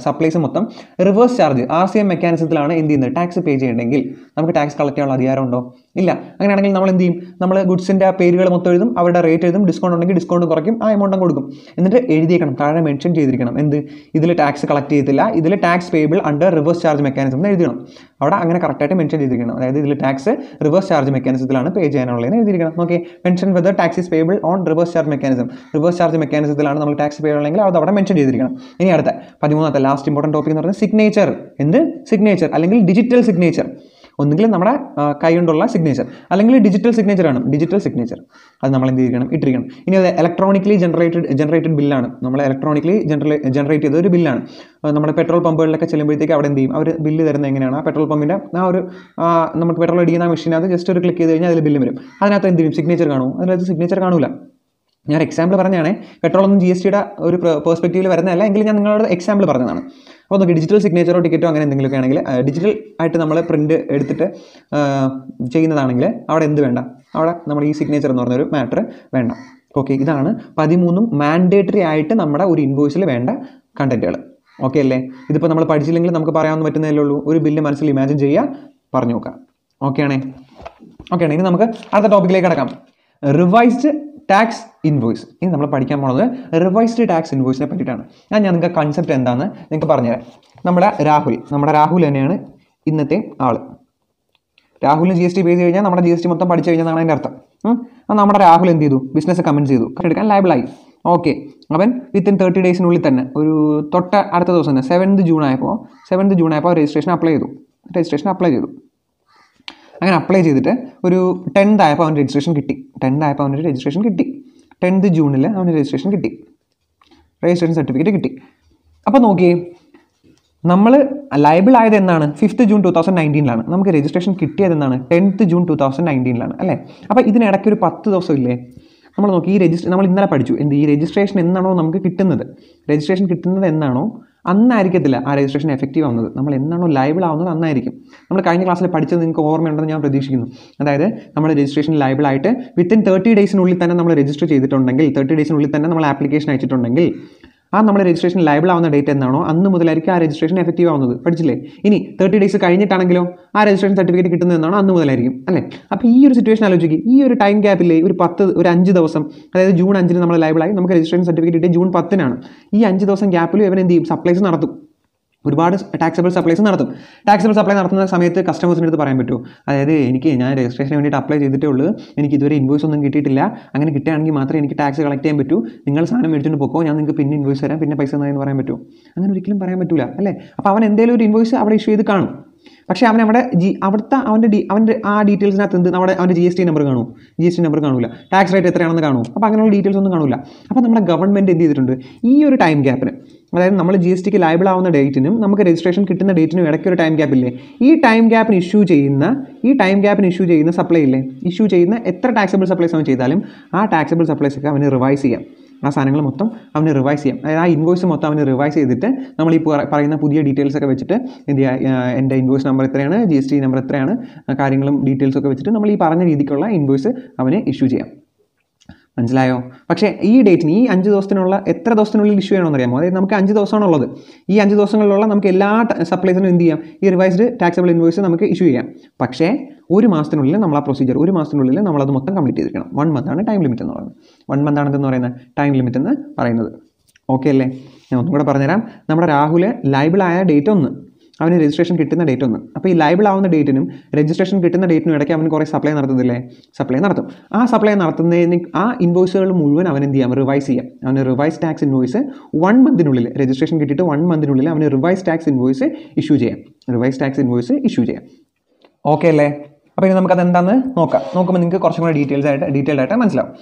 സപ്ലൈസ് മൊത്തം റിവേഴ്സ് ചാർജ് RCM മെക്കാനിസത്തിലാണ് എന്ത് ചെയ്യുന്നത്, ടാക്സ് പേ ചെയ്യണമെങ്കിൽ നമുക്ക് ടാക്സ് കളക്ട് ചെയ്യാനുള്ള അധികാരം ഉണ്ടോ? ഇല്ല. അങ്ങനെയാണെങ്കിൽ നമ്മൾ എന്ത് ചെയ്യും, നമ്മൾ ഗുഡ്സിൻ്റെ പേരുകൾ മൊത്തം എഴുതും, അവരുടെ റേറ്റ് എഴുതും, ഡിസ്കൗണ്ട് ഉണ്ടെങ്കിൽ ഡിസ്കൗണ്ട് കുറയ്ക്കും, ആ എമൗണ്ടും കൊടുക്കും. എന്നിട്ട് എഴുതിയേക്കണം, താഴെ മെൻഷൻ ചെയ്തിരിക്കണം എന്ത്, ഇതിൽ ടാക്സ് കളക്ട് ചെയ്തില്ല, ഇതിൽ tax payable under reverse charge mechanism എന്ന് എഴുതണം. അവിടെ അങ്ങനെ കറക്റ്റായിട്ട് മെൻഷൻ ചെയ്തിരിക്കണം. അതായത് ഇതിൽ ടാക്സ് റിവേഴ്സ് ചാർജ് മെക്കാനിസത്തിലാണ് പേ ചെയ്യാനുള്ളതെന്ന് എഴുതിയിരിക്കണം. Okay, mention whether tax is payable on reverse charge mechanism. Reverse charge മെക്കാനിസത്തിലാണ് നമ്മൾ ടാക്സ് പേ ഉള്ളതെങ്കിൽ അത് അവിടെ മെൻഷൻ ചെയ്തിരിക്കണം. ഇനി അടുത്ത 13ാമത്തെ ലാസ്റ്റ് ഇമ്പോർട്ടൻറ്റ് ടോപ്പിക് എന്ന് പറയുന്നത് സിഗ്നേച്ചർ അല്ലെങ്കിൽ ഡിജിറ്റൽ സിഗ്നേച്ചർ. ഒന്നുകിൽ നമ്മുടെ കൈ കൊണ്ടുള്ള സിഗ്നേച്ചർ അല്ലെങ്കിൽ ഡിജിറ്റൽ സിഗ്നേച്ചർ ആണ്. അത് നമ്മൾ എന്ത് ചെയ്യണം, ഇട്ടിരിക്കണം. ഇനി അത് ഇലക്ട്രോണിക്കലി ജനറേറ്റഡ് ബില്ലാണ്. നമ്മൾ ഇലക്ട്രോണിക്കലി ജനറേറ്റ് ചെയ്ത ഒരു ബില്ലാണ്. നമ്മുടെ പെട്രോൾ പമ്പുകളിലൊക്കെ ചെല്ലുമ്പോഴത്തേക്ക് അവിടെ എന്ത് ചെയ്യും, അവർ ബില്ല് തരുന്നത് എങ്ങനെയാണ്, ആ പെട്രോൾ പമ്പിൻ്റെ നമുക്ക് പെട്രോൾ അടിക്കുന്ന മെഷീനകത്ത് ജസ്റ്റ് ഒരു ക്ലിക്ക് ചെയ്ത് കഴിഞ്ഞാൽ അതിൽ ബില്ല് വരും. അതിനകത്ത് എന്ത് ചെയ്യും, സിഗ്നേച്ചർ കാണും. അതിനകത്ത് സിഗ്നേച്ചർ കാണൂല. ഞാൻ എക്സാമ്പിൾ പറഞ്ഞാണ്, പെട്രോളൊന്നും GSTയുടെ ഒരു പെർസ്പെക്റ്റീവിൽ വരുന്നതല്ല, എങ്കിലും ഞാൻ നിങ്ങളോട് എക്സാമ്പിൾ പറഞ്ഞതാണ്. അപ്പോൾ നോക്കി ഡിജിറ്റൽ സിഗ്നേച്ചറോ ടിക്കറ്റോ അങ്ങനെ എന്തെങ്കിലുമൊക്കെ ആണെങ്കിൽ ഡിജിറ്റൽ ആയിട്ട് നമ്മൾ പ്രിൻറ്റ് എടുത്തിട്ട് ചെയ്യുന്നതാണെങ്കിൽ അവിടെ എന്ത് വേണ്ട, അവിടെ നമ്മൾ ഈ സിഗ്നേച്ചർ എന്ന് പറഞ്ഞൊരു മാറ്റർ വേണ്ട. ഓക്കെ, ഇതാണ് 13 മാൻഡേറ്ററി ആയിട്ട് നമ്മുടെ ഒരു ഇൻവോയ്സിൽ വേണ്ട കണ്ടന്റുകൾ. ഓക്കെ അല്ലേ? ഇതിപ്പോൾ നമ്മൾ പഠിച്ചില്ലെങ്കിൽ നമുക്ക് പറയാൻ പറ്റുന്നതല്ലേ ഉള്ളൂ. ഒരു ബില്ല് മനസ്സിൽ ഇമാജിൻ ചെയ്യുക, പറഞ്ഞു നോക്കാം. ഓക്കെ ആണേ? ഇനി നമുക്ക് അടുത്ത ടോപ്പിക്കിലേക്ക് കിടക്കാം. Revised tax invoice. ഇനി നമ്മൾ പഠിക്കാൻ പോകുന്നത് റിവൈസ്ഡ് ടാക്സ് ഇൻവോയ്സിനെ പറ്റിയിട്ടാണ്. ഞാൻ നിങ്ങൾക്ക് കൺസെപ്റ്റ് എന്താണെന്ന് നിങ്ങൾക്ക് പറഞ്ഞുതരാം. നമ്മുടെ രാഹുൽ തന്നെയാണ് ഇന്നത്തെ ആൾ. രാഹുലിന് GST പേ ചെയ്ത് കഴിഞ്ഞാൽ നമ്മുടെ GST മൊത്തം പഠിച്ചു കഴിഞ്ഞാൽ അതിൻ്റെ അർത്ഥം. നമ്മുടെ രാഹുൽ എന്ത് ചെയ്തു? ബിസിനസ് കമൻസ് ചെയ്തു, എടുക്കാൻ ലയബിളായി. ഓക്കെ, അവൻ വിത്തിൻ 30 ഡേയ്സിനുള്ളിൽ തന്നെ ഒരു തൊട്ട അടുത്ത ദിവസം തന്നെ 7th ജൂൺ ആയപ്പോൾ രജിസ്ട്രേഷൻ അപ്ലൈ ചെയ്തു. അങ്ങനെ അപ്ലൈ ചെയ്തിട്ട് ഒരു 10th ആയപ്പോൾ അവന് രജിസ്ട്രേഷൻ കിട്ടി. 10th ജൂണിൽ അവന് രജിസ്ട്രേഷൻ സർട്ടിഫിക്കറ്റ് കിട്ടി. അപ്പോൾ നോക്കിയേ, നമ്മൾ ലയബിൾ ആയത് എന്നാണ്? 5th ജൂൺ 2019 നമുക്ക് രജിസ്ട്രേഷൻ കിട്ടിയത് എന്നാണ്? 10th ജൂൺ 2019 അല്ലേ? അപ്പോൾ ഇതിനിടയ്ക്ക് ഒരു 10 ദിവസം ഇല്ലേ? നമ്മൾ നോക്കി നമ്മൾ ഇന്നലെ പഠിച്ചു ഈ രജിസ്ട്രേഷൻ എന്നാണോ നമുക്ക് കിട്ടുന്നത്, എന്നാണോ അന്നായിരിക്കത്തില്ല ആ രജിസ്ട്രേഷൻ എഫക്റ്റീവ് ആവുന്നത്. നമ്മൾ എന്നാണോ ലയബിൾ ആവുന്നത് അന്നായിരിക്കും. നമ്മൾ കഴിഞ്ഞ ക്ലാസ്സിൽ പഠിച്ചത് നിങ്ങൾക്ക് ഓർമ്മയുണ്ടെന്ന് ഞാൻ പ്രതീക്ഷിക്കുന്നു. അതായത് നമ്മൾ രജിസ്ട്രേഷൻ ലയബിൾ ആയിട്ട് വിത്തിൻ 30 ഡേയ്സിനുള്ളിൽ തന്നെ നമ്മൾ രജിസ്റ്റർ ചെയ്തിട്ടുണ്ടെങ്കിൽ, 30 ഡേയ്സിനുള്ളിൽ തന്നെ നമ്മൾ ആപ്ലിക്കേഷൻ അയച്ചിട്ടുണ്ടെങ്കിൽ, ആ നമ്മൾ രജിസ്ട്രേഷൻ ലയബിൾ ആവുന്ന ഡേറ്റ് എന്നാണോ അന്ന് മുതലായിരിക്കും ആ രജിസ്ട്രേഷൻ എഫക്റ്റീവ് ആവുന്നത്. പഠിച്ചില്ലേ? ഇനി 30 ഡേയ്സ് കഴിഞ്ഞിട്ടാണെങ്കിലോ ആ രജിസ്ട്രേഷൻ സർട്ടിഫിക്കറ്റ് കിട്ടുന്നത് എന്നാണോ അന്ന് മുതലായിരിക്കും അല്ലേ? അപ്പോൾ ഈ ഒരു സിറ്റുവേഷൻ ആലോചിക്കുക. ഈ ഒരു ടൈം ഗ്യാപ്പില്ലേ, ഒരു 5 ദിവസം, അതായത് ജൂൺ 5 നമ്മൾ ലയബിളായി, നമുക്ക് രജിസ്ട്രേഷൻ സർട്ടിഫിക്കറ്റ് കിട്ടിയ ജൂൺ 10 ഈ 5 ദിവസം ഗ്യാപ്പിൽ ഇവൻ എന്ത് ചെയ്യും? സപ്ലൈസ് നടത്തും. ഒരുപാട് ടാക്സബിൾ സപ്ലൈസ് നടത്തും. ടാക്സബിൾ സപ്ലൈ നടത്തുന്ന സമയത്ത് കസ്റ്റമേഴ്സിൻ്റെ അടുത്ത് പറയാൻ പറ്റുമോ? അതായത് ഞാൻ രജിസ്ട്രേഷന് വേണ്ടിയിട്ട് അപ്ലൈ ചെയ്തിട്ടേ ഉള്ളൂ, എനിക്ക് ഇതുവരെ ഇൻവോയ്സ് ഒന്നും കിട്ടിയിട്ടില്ല, അങ്ങനെ കിട്ടുകയാണെങ്കിൽ മാത്രമേ എനിക്ക് ടാക്സ് കളക്ട് ചെയ്യാൻ പറ്റൂ, നിങ്ങൾ സാധനം മേടിച്ചുകൊണ്ട് പോക്കോ, ഞാൻ നിങ്ങൾക്ക് പിന്നെ ഇൻവോയ്സ് തരാം, പിന്നെ പൈസ എന്ന് പറയാൻ പറ്റുമോ? അങ്ങനെ ഒരിക്കലും പറയാൻ പറ്റില്ല അല്ലേ? അപ്പോൾ അവൻ എന്തെങ്കിലും ഒരു ഇൻവോയ്സ് അവിടെ ഇഷ്യൂ ചെയ്ത് കാണും. പക്ഷേ അവൻ അവിടുത്തെ അവൻ്റെ ആ ഡീറ്റെയിൽസിനകത്ത് അവൻ്റെ GST നമ്പർ കാണൂല, ടാക്സ് റേറ്റ് എത്രയാണെന്ന് കാണും. അപ്പോൾ അങ്ങനെയുള്ള ഡീറ്റെയിൽസ് ഒന്നും കാണില്ല. അപ്പോൾ നമ്മുടെ ഗവൺമെൻറ് എന്ത് ചെയ്തിട്ടുണ്ട്? ഈ ഒരു ടൈം ഗ്യാപ്പിന്, അതായത് നമ്മൾ GSTക്ക് ലയബിൾ ആവുന്ന ഡേറ്റിനും നമുക്ക് രജിസ്ട്രേഷൻ കിട്ടുന്ന ഡേറ്റിനും ഇടയ്ക്ക് ഒരു ടൈം ഗ്യാപ്പില്ലേ? ഈ ടൈം ഗ്യാപ്പിന് ഇഷ്യൂ ചെയ്യുന്ന സപ്ലൈ ഇല്ലേ, ഇഷ്യൂ ചെയ്യുന്ന എത്ര ടാക്സബിൾ സപ്ലൈസ് അവൻ ചെയ്താലും ആ ടാക്സബിൾ സപ്ലൈസ് ഒക്കെ അവന് റിവൈസ് ചെയ്യാം. ആ സാധനങ്ങൾ മൊത്തം അവന് റിവൈസ് ചെയ്യാം. അതായത് ആ ഇൻവോയ്സ് മൊത്തം അവന് റിവൈസ് ചെയ്തിട്ട് നമ്മൾ ഈ പറയുന്ന പുതിയ ഡീറ്റെയിൽസ് ഒക്കെ വെച്ചിട്ട് എന്ത് ചെയ്യുക, എൻ്റെ ഇൻവോയ്സ് നമ്പർ എത്രയാണ്, GST നമ്പർ എത്രയാണ്, കാര്യങ്ങളും ഡീറ്റെയിൽസൊക്കെ വെച്ചിട്ട് നമ്മൾ ഈ പറഞ്ഞ രീതിക്കുള്ള ഇൻവോയ്സ് അവന് ഇഷ്യൂ ചെയ്യാം. മനസ്സിലായോ? പക്ഷേ ഈ ഡേറ്റിന്, ഈ 5 ദിവസത്തിനുള്ള എത്ര ദിവസത്തിനുള്ളിൽ ഇഷ്യൂ ചെയ്യണമെന്ന് അറിയാമോ? അതായത് നമുക്ക് 5 ദിവസമാണുള്ളത്. ഈ 5 ദിവസങ്ങളിലുള്ള നമുക്ക് എല്ലാ സപ്ലൈസിനും എന്ത് ചെയ്യാം? ഈ റിവൈസ്ഡ് ടാക്സബിൾ ഇൻവോയ്സ് നമുക്ക് ഇഷ്യൂ ചെയ്യാം. പക്ഷേ 1 മാസത്തിനുള്ളിൽ നമ്മൾ ആ പ്രൊസീജിയർ 1 മാസത്തിനുള്ളിൽ നമ്മളത് മൊത്തം കംപ്ലീറ്റ് ചെയ്തിരിക്കണം. 1 മന്താണ് ടൈം ലിമിറ്റ് എന്ന് പറയുന്നത്. 1 മന്താണെന്ന് പറയുന്നത് ടൈം ലിമിറ്റ് എന്ന് പറയുന്നത്. ഓക്കെ അല്ലേ? ഞാൻ ഒന്നും കൂടെ പറഞ്ഞുതരാം. നമ്മുടെ രാഹുൽ ലയബിളായ ഡേറ്റ് 1, അവന് രജിസ്ട്രേഷൻ കിട്ടുന്ന ഡേറ്റ് 1. അപ്പോൾ ഈ ലയബിൾ ആവുന്ന ഡേറ്റിനും രജിസ്ട്രേഷൻ കിട്ടുന്ന ഡേറ്റിനും ഇടയ്ക്ക് അവൻ കുറേ സപ്ലൈ നടത്തുന്നില്ലേ? സപ്ലൈ നടത്തും. ആ സപ്ലൈ നടത്തുന്നതിന് ആ ഇൻവോയ്സുകൾ മുഴുവൻ അവൻ എന്ത് ചെയ്യാം? റിവൈസ് ചെയ്യാം. അവന് റിവൈസ് ടാക്സ് ഇൻവോയ്സ് 1 മന്തിനുള്ളിൽ, രജിസ്ട്രേഷൻ കിട്ടിയിട്ട് 1 മന്തിനുള്ളിൽ അവന് റിവൈസ് ടാക്സ് ഇൻവോയ്സ് ഇഷ്യൂ ചെയ്യാം. ഓക്കെ അല്ലേ? അപ്പോൾ ഇനി നമുക്കത് എന്താണെന്ന് നോക്കുമ്പോൾ നിങ്ങൾക്ക് കുറച്ചും കൂടെ ഡീറ്റെയിൽഡ് ആയിട്ട് മനസ്സിലാവും.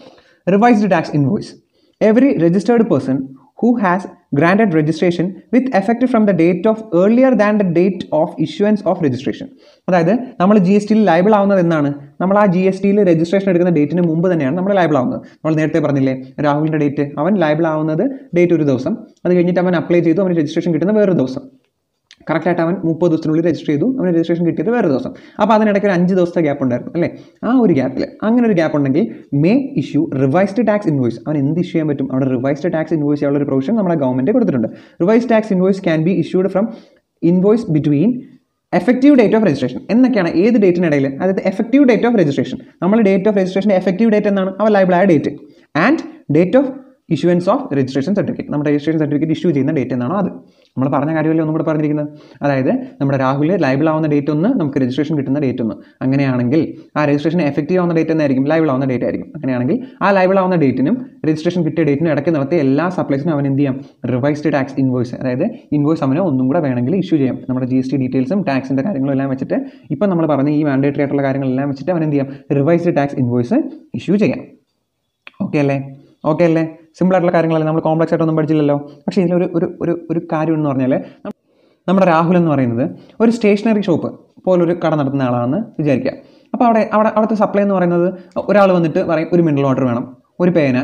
Revised tax invoice. Every registered person who has granted registration with effect from the date of earlier than the date of issuance of registration. അതായത് നമ്മൾ GSTയിൽ ലയബിൾ ആവുന്നത് എന്നാണ്? നമ്മൾ ആ GSTയിൽ രജിസ്ട്രേഷൻ എടുക്കുന്ന ഡേറ്റിന് മുമ്പ് തന്നെയാണ് നമ്മൾ ലയബിൾ ആവുന്നത്. നമ്മൾ നേരത്തെ പറഞ്ഞില്ലേ, രാഹുലിൻ്റെ ഡേറ്റ്, അവൻ ലയബിൾ ആവുന്നത് ഡേറ്റ് ഒരു ദിവസം, അത് കഴിഞ്ഞിട്ട് അവൻ അപ്ലൈ ചെയ്തു, അവന് രജിസ്ട്രേഷൻ കിട്ടുന്ന വേറൊരു ദിവസം. കറക്റ്റായിട്ട് അവൻ 30 ദിവസത്തിനുള്ളിൽ രജിസ്റ്റർ ചെയ്തു, അവന് രജിസ്ട്രേഷൻ കിട്ടിയത് വേറെ ദിവസം. അപ്പോൾ അതിനിടയ്ക്ക് ഒരു 5 ദിവസത്തെ ഗ്യാപ്പ് ഉണ്ടായിരുന്നു അല്ലേ? ആ ഒരു ഗ്യാപ്പിൽ, അങ്ങനെ ഒരു ഗ്യാപ്പ് ഉണ്ടെങ്കിൽ may issue revised tax invoice. അവൻ എന്ത് ഇഷ്യൂ ചെയ്യാൻ പറ്റും? അവിടെ റിവൈസ്ഡ് ടാക്സ് ഇൻവോയ്സ് ചെയ്യാനുള്ള ഒരു പ്രൊവിഷൻ നമ്മുടെ ഗവൺമെൻറ് കൊടുത്തിട്ടുണ്ട്. Revised tax invoice can be issued from invoice between effective date of registration. എന്നൊക്കെയാണ്? ഏത് ഡേറ്റിനിടയിൽ? അതായത് എഫക്റ്റീവ് ഡേറ്റ് ഓഫ് രജിസ്ട്രേഷൻ. നമ്മൾ ഡേറ്റ് ഓഫ് രജിസ്ട്രേഷൻ്റെ എഫക്റ്റീവ് ഡേറ്റ് എന്നാണ്? അവ ലയബിളായ date. And date of issuance of registration certificate. നമ്മുടെ രജിസ്ട്രേഷൻ സർട്ടിഫിക്കറ്റ് ഇഷ്യൂ ചെയ്യുന്ന ഡേറ്റ് എന്നാണോ അത്. നമ്മൾ പറഞ്ഞ കാര്യമല്ലേ ഒന്നും കൂടെ പറഞ്ഞിരിക്കുന്നത്. അതായത് നമ്മുടെ രാഹുൽ ലയബിൾ ആവുന്ന ഡേറ്റ് 1, നമുക്ക് രജിസ്ട്രേഷൻ കിട്ടുന്ന ഡേറ്റ് 1. അങ്ങനെയാണെങ്കിൽ ആ രജിസ്ട്രേഷൻ എഫക്റ്റീവ് ആവുന്ന ഡേറ്റ് എന്നായിരിക്കും? ലയബിൾ ആവുന്ന ഡേറ്റ് ആയിരിക്കും. അങ്ങനെയാണെങ്കിൽ ആ ലയബിൾ ആവുന്ന ഡേറ്റിനും രജിസ്ട്രേഷൻ കിട്ടിയ ഡേറ്റിനും ഇടയ്ക്ക് നടത്തിയ എല്ലാ സപ്ലൈസിനും അവൻ എന്ത് ചെയ്യാം? റിവൈസ്ഡ് ടാക്സ് ഇൻവോയ്സ്, അതായത് ഇൻവോയ്സ് അവന് ഒന്നും കൂടെ വേണമെങ്കിൽ ഇഷ്യൂ ചെയ്യാം. നമ്മുടെ GST ഡീറ്റെയിൽസും ടാക്സിൻ്റെ കാര്യങ്ങളും എല്ലാം വെച്ചിട്ട്, ഇപ്പം നമ്മൾ പറഞ്ഞ ഈ മാൻഡേറ്ററി ആയിട്ടുള്ള കാര്യങ്ങളെല്ലാം വെച്ചിട്ട് അവൻ എന്ത് ചെയ്യാം? റിവൈസ്ഡ് ടാക്സ് ഇൻവോയ്സ് ഇഷ്യൂ ചെയ്യാം. ഓക്കെ അല്ലേ? സിമ്പിൾ ആയിട്ടുള്ള കാര്യങ്ങളല്ലേ, നമ്മൾ കോംപ്ലക്സ് ആയിട്ടൊന്നും പഠിച്ചില്ലല്ലോ. പക്ഷേ ഇതിലൊരു ഒരു കാര്യം എന്ന് പറഞ്ഞാൽ, നമ്മുടെ രാഹുൽ എന്ന് പറയുന്നത് ഒരു സ്റ്റേഷനറി ഷോപ്പ് പോലൊരു കട നടത്തുന്ന ആളാണെന്ന് വിചാരിക്കുക. അപ്പോൾ അവിടുത്തെ സപ്ലൈ എന്ന് പറയുന്നത്, ഒരാൾ വന്നിട്ട് പറയും ഒരു മിനറൽ വാട്ടർ വേണം, ഒരു പേന,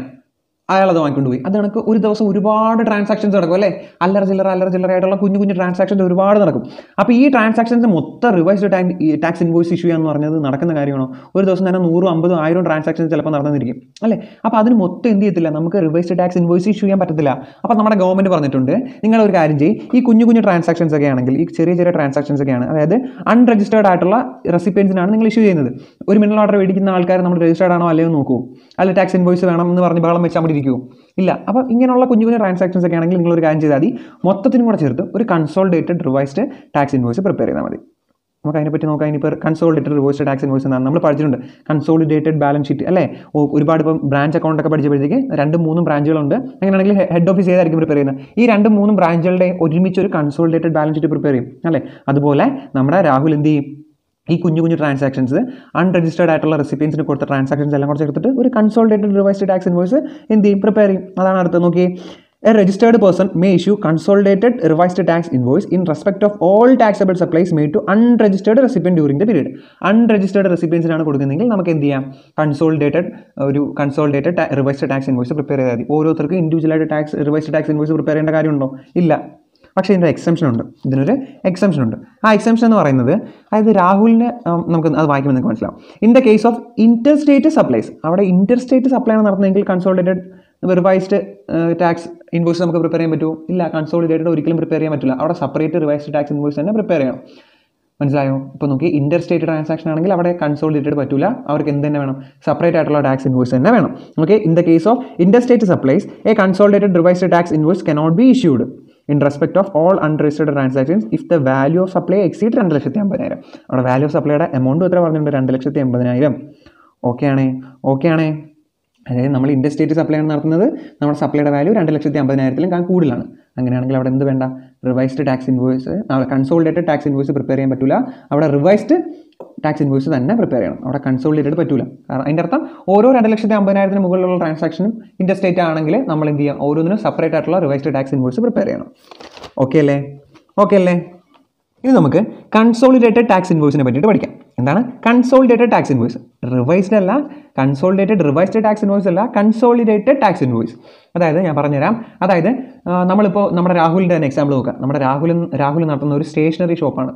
അയാളത് വാങ്ങിക്കൊണ്ട് പോയി. അത് കണക്ക് ഒരു ദിവസം ഒരുപാട് ട്രാൻസാക്ഷൻസ് നടക്കും അല്ലേ, അല്ലറ ചില്ലറായിട്ടുള്ള കുഞ്ഞു ട്രാൻസാക്ഷൻസ് ഒരുപാട് നടക്കും. അപ്പോൾ ഈ ട്രാൻസാക്ഷൻസ് മൊത്തം റിവൈസ്ഡ് ടാക്സ് ഇൻവോയ്സ് ഇഷ്യൂ ചെയ്യാന്ന് പറഞ്ഞത് നടക്കുന്ന കാര്യമാണോ? ഒരു ദിവസം തന്നെ 100, 50, 1000 ട്രാൻസാക്ഷൻസ് ചിലപ്പോൾ നടന്നിരിക്കും അല്ലേ. അപ്പോൾ അതിന് മൊത്തം എന്ത് ചെയ്യത്തില്ല, നമുക്ക് റിവൈസ്ഡ് ടാക്സ് ഇൻവോയ്സ് ഇഷ്യൂ ചെയ്യാൻ പറ്റത്തില്ല. അപ്പോൾ നമ്മുടെ ഗവൺമെൻറ് പറഞ്ഞിട്ടുണ്ട്, നിങ്ങളൊരു കാര്യം ചെയ്യും, ഈ കുഞ്ഞു ട്രാൻസാക്ഷൻസ് ഒക്കെ ആണെങ്കിൽ, ഈ ചെറിയ ട്രാൻസാക്ഷൻസ് ഒക്കെയാണ്, അതായത് അൺരജിസ്റ്റേർഡ് ആയിട്ടുള്ള റെസിപ്പിയൻസിനാണ് നിങ്ങൾ ഇഷ്യൂ ചെയ്യുന്നത്. ഒരു മിനറൽ വാട്ടർ മേടിക്കുന്ന ആൾക്കാർ നമ്മൾ രജിസ്റ്റേർഡ് ആണോ അല്ലയോ നോക്കൂ, അല്ല ടാക്സ് ഇൻവോയ്സ് വേണം എന്ന് പറഞ്ഞ് ബഹളം വെച്ചാൽ മതി ഇരിക്കുമോ? ഇല്ല. അപ്പോൾ ഇങ്ങനെയുള്ള കുഞ്ഞു ട്രാൻസാക്ഷൻസ് ഒക്കെ ആണെങ്കിൽ നിങ്ങളൊരു കാര്യം ചെയ്താൽ മതി, മൊത്തത്തിനും കൂടെ ചേർത്ത് ഒരു consolidated revised tax invoice prepare ചെയ്താൽ മതി. നമുക്ക് അതിനെപ്പറ്റി നോക്കാം. ഇനിയിപ്പോൾ കൺസോളിഡേറ്റഡ് റിവൈസ്ഡ് ടാക്സ് ഇൻവോയ്സ് എന്നാണ് നമ്മൾ പഠിച്ചിട്ടുണ്ട്. കൺസോളിഡേറ്റഡ് ബാലൻസ് ഷീറ്റ് അല്ലേ, ഒരുപാട് ഇപ്പം ബ്രാഞ്ച് അക്കൗണ്ട് ഒക്കെ പഠിച്ചപ്പോഴത്തേക്ക് 2-3 ബ്രാഞ്ചുകളുണ്ട്. അങ്ങനെയാണെങ്കിൽ ഹെഡ് ഓഫീസ് ഏതായിരിക്കും പ്രിപ്പയർ ചെയ്യുന്നത്? ഈ 2-3 ബ്രാഞ്ചുകളുടെ ഒരുമിച്ച് ഒരു കൺസോളിഡേറ്റഡ് ബാലൻസ് ഷീറ്റ് പ്രിപ്പയർ ചെയ്യും അല്ലേ. അതുപോലെ നമ്മുടെ രാഹുൽ എന്ത് ചെയ്യും, ഈ കുഞ്ഞു ട്രാൻസാക്ഷൻസ് അൺരജിസ്റ്റേർഡ് ആയിട്ടുള്ള റെസിപ്പിയൻസിന് കൊടുത്ത ട്രാൻസാക്ഷൻസ് എല്ലാം കൂടെ ചേർത്തിട്ട് ഒരു കൺസോളിഡേറ്റഡ് റിവൈസ്ഡ് ടാക്സ് ഇൻവോയ്സ് എന്ത് ചെയ്യും, പ്രിപ്പയർ ചെയ്യും. അതാണ് അടുത്ത് നോക്കി. A registered person may issue consolidated revised tax invoice in respect of all taxable supplies made to unregistered recipient during the period. Unregistered recipientsiനാണ് കൊടുക്കുന്നതെങ്കിൽ നമുക്ക് എന്ത് ചെയ്യാം, consolidated revised tax invoice prepare ചെയ്താൽ മതി. ഓരോരുത്തർക്കും ഇൻഡിവിജ്വലായിട്ട് റിവൈസ്ഡ് ടാക്സ് ഇൻവോയ്സ് പ്രിപ്പയർ ചെയ്യേണ്ട കാര്യമുണ്ടോ? ഇല്ല. പക്ഷേ ഇതിൻ്റെ എക്സംഷൻ ഉണ്ട്. ആ എക്സംഷൻ എന്ന് പറയുന്നത്, അതായത് രാഹുലിന് നമുക്ക് അത് വായിക്കുമ്പോൾ നിങ്ങൾക്ക് മനസ്സിലാവും. In the case of interstate supplies, അവിടെ ഇന്റർസ്റ്റേറ്റ് സപ്ലൈ ആണ് നടത്തുന്നതെങ്കിൽ കൺസോളിഡേറ്റഡ് റിവൈസ്ഡ് ടാക്സ് ഇൻവോയ്സ് നമുക്ക് പ്രിപ്പയർ ചെയ്യാൻ പറ്റുമോ? ഇല്ല. കൺസോളിഡേറ്റഡ് ഒരിക്കലും പ്രിപ്പയർ ചെയ്യാൻ പറ്റില്ല. അവിടെ സെപ്പറേറ്റ് റിവൈസ്ഡ് ടാക്സ് ഇൻവോയ്സ് തന്നെ പ്രിപ്പയർ ചെയ്യണം. മനസ്സിലായോ? ഇപ്പോൾ നോക്കി, ഇന്റർസ്റ്റേറ്റ് ട്രാൻസാക്ഷൻ ആണെങ്കിൽ അവിടെ കൺസോളിഡേറ്റഡ് പറ്റില്ല, അവർക്ക് എന്ത് തന്നെ വേണം, സെപ്പറേറ്റ് ആയിട്ടുള്ള ടാക്സ് ഇൻവോയ്സ് തന്നെ വേണം. Okay. In the case of interstate supplies A consolidated revised tax invoice cannot be issued in respect of all unregistered transactions if the value of supply exceed 2,50,000. അവിടെ value of സപ്ലൈയുടെ amount എത്ര പറഞ്ഞിട്ടുണ്ട്? 2,80,000. Okay ആണേ. അതായത് നമ്മൾ interstate supply ആണ് നടത്തുന്നത്, നമ്മുടെ സപ്ലൈയുടെ value 2,50,000 കൂടുതലാണ്. അങ്ങനെയാണെങ്കിൽ അവിടെ എന്ത് വേണ്ട, revised tax invoice, consolidated tax invoice prepare ചെയ്യാൻ പറ്റില്ല. അവിടെ റിവൈസ്ഡ് ടാക്സ് ഇൻവോയ്സ് തന്നെ പ്രിപ്പയർ ചെയ്യണം. അവിടെ കൺസോളിഡേറ്റഡ് പറ്റില്ല. കാരണം അതിൻ്റെ അർത്ഥം ഓരോ 2,50,000 മുകളിലുള്ള ട്രാൻസാക്ഷനും ഇൻഡർസ്റ്റേറ്റ് ആണെങ്കിൽ നമ്മൾ എന്ത് ചെയ്യുക, ഓരോന്നിനും സെപ്പറേറ്റ് ആയിട്ടുള്ള റിവൈസ്ഡ് ടാക്സ് ഇൻവോയ്സ് പ്രിപ്പയർ ചെയ്യണം. ഓക്കെ അല്ലേ. ഇനി നമുക്ക് കൺസോളിഡേറ്റഡ് ടാക്സ് ഇൻവോയ്സിനെ പറ്റിയിട്ട് പഠിക്കാം. എന്താണ് കൺസോളിഡേറ്റഡ് ടാക്സ് ഇൻവോയ്സ്? റിവൈസ്ഡ് അല്ല, കൺസോളിഡേറ്റഡ് റിവൈസ്ഡ് ടാക്സ് ഇൻവോയ്സ് അല്ല, കൺസോളിഡേറ്റഡ് ടാക്സ് ഇൻവോയ്സ്. അതായത് ഞാൻ പറഞ്ഞുതരാം. അതായത് നമ്മളിപ്പോൾ നമ്മുടെ രാഹുലിൻ്റെ തന്നെ എക്സാമ്പിൾ നോക്കാം. നമ്മുടെ രാഹുൽ നടത്തുന്ന ഒരു സ്റ്റേഷനറി ഷോപ്പാണ്.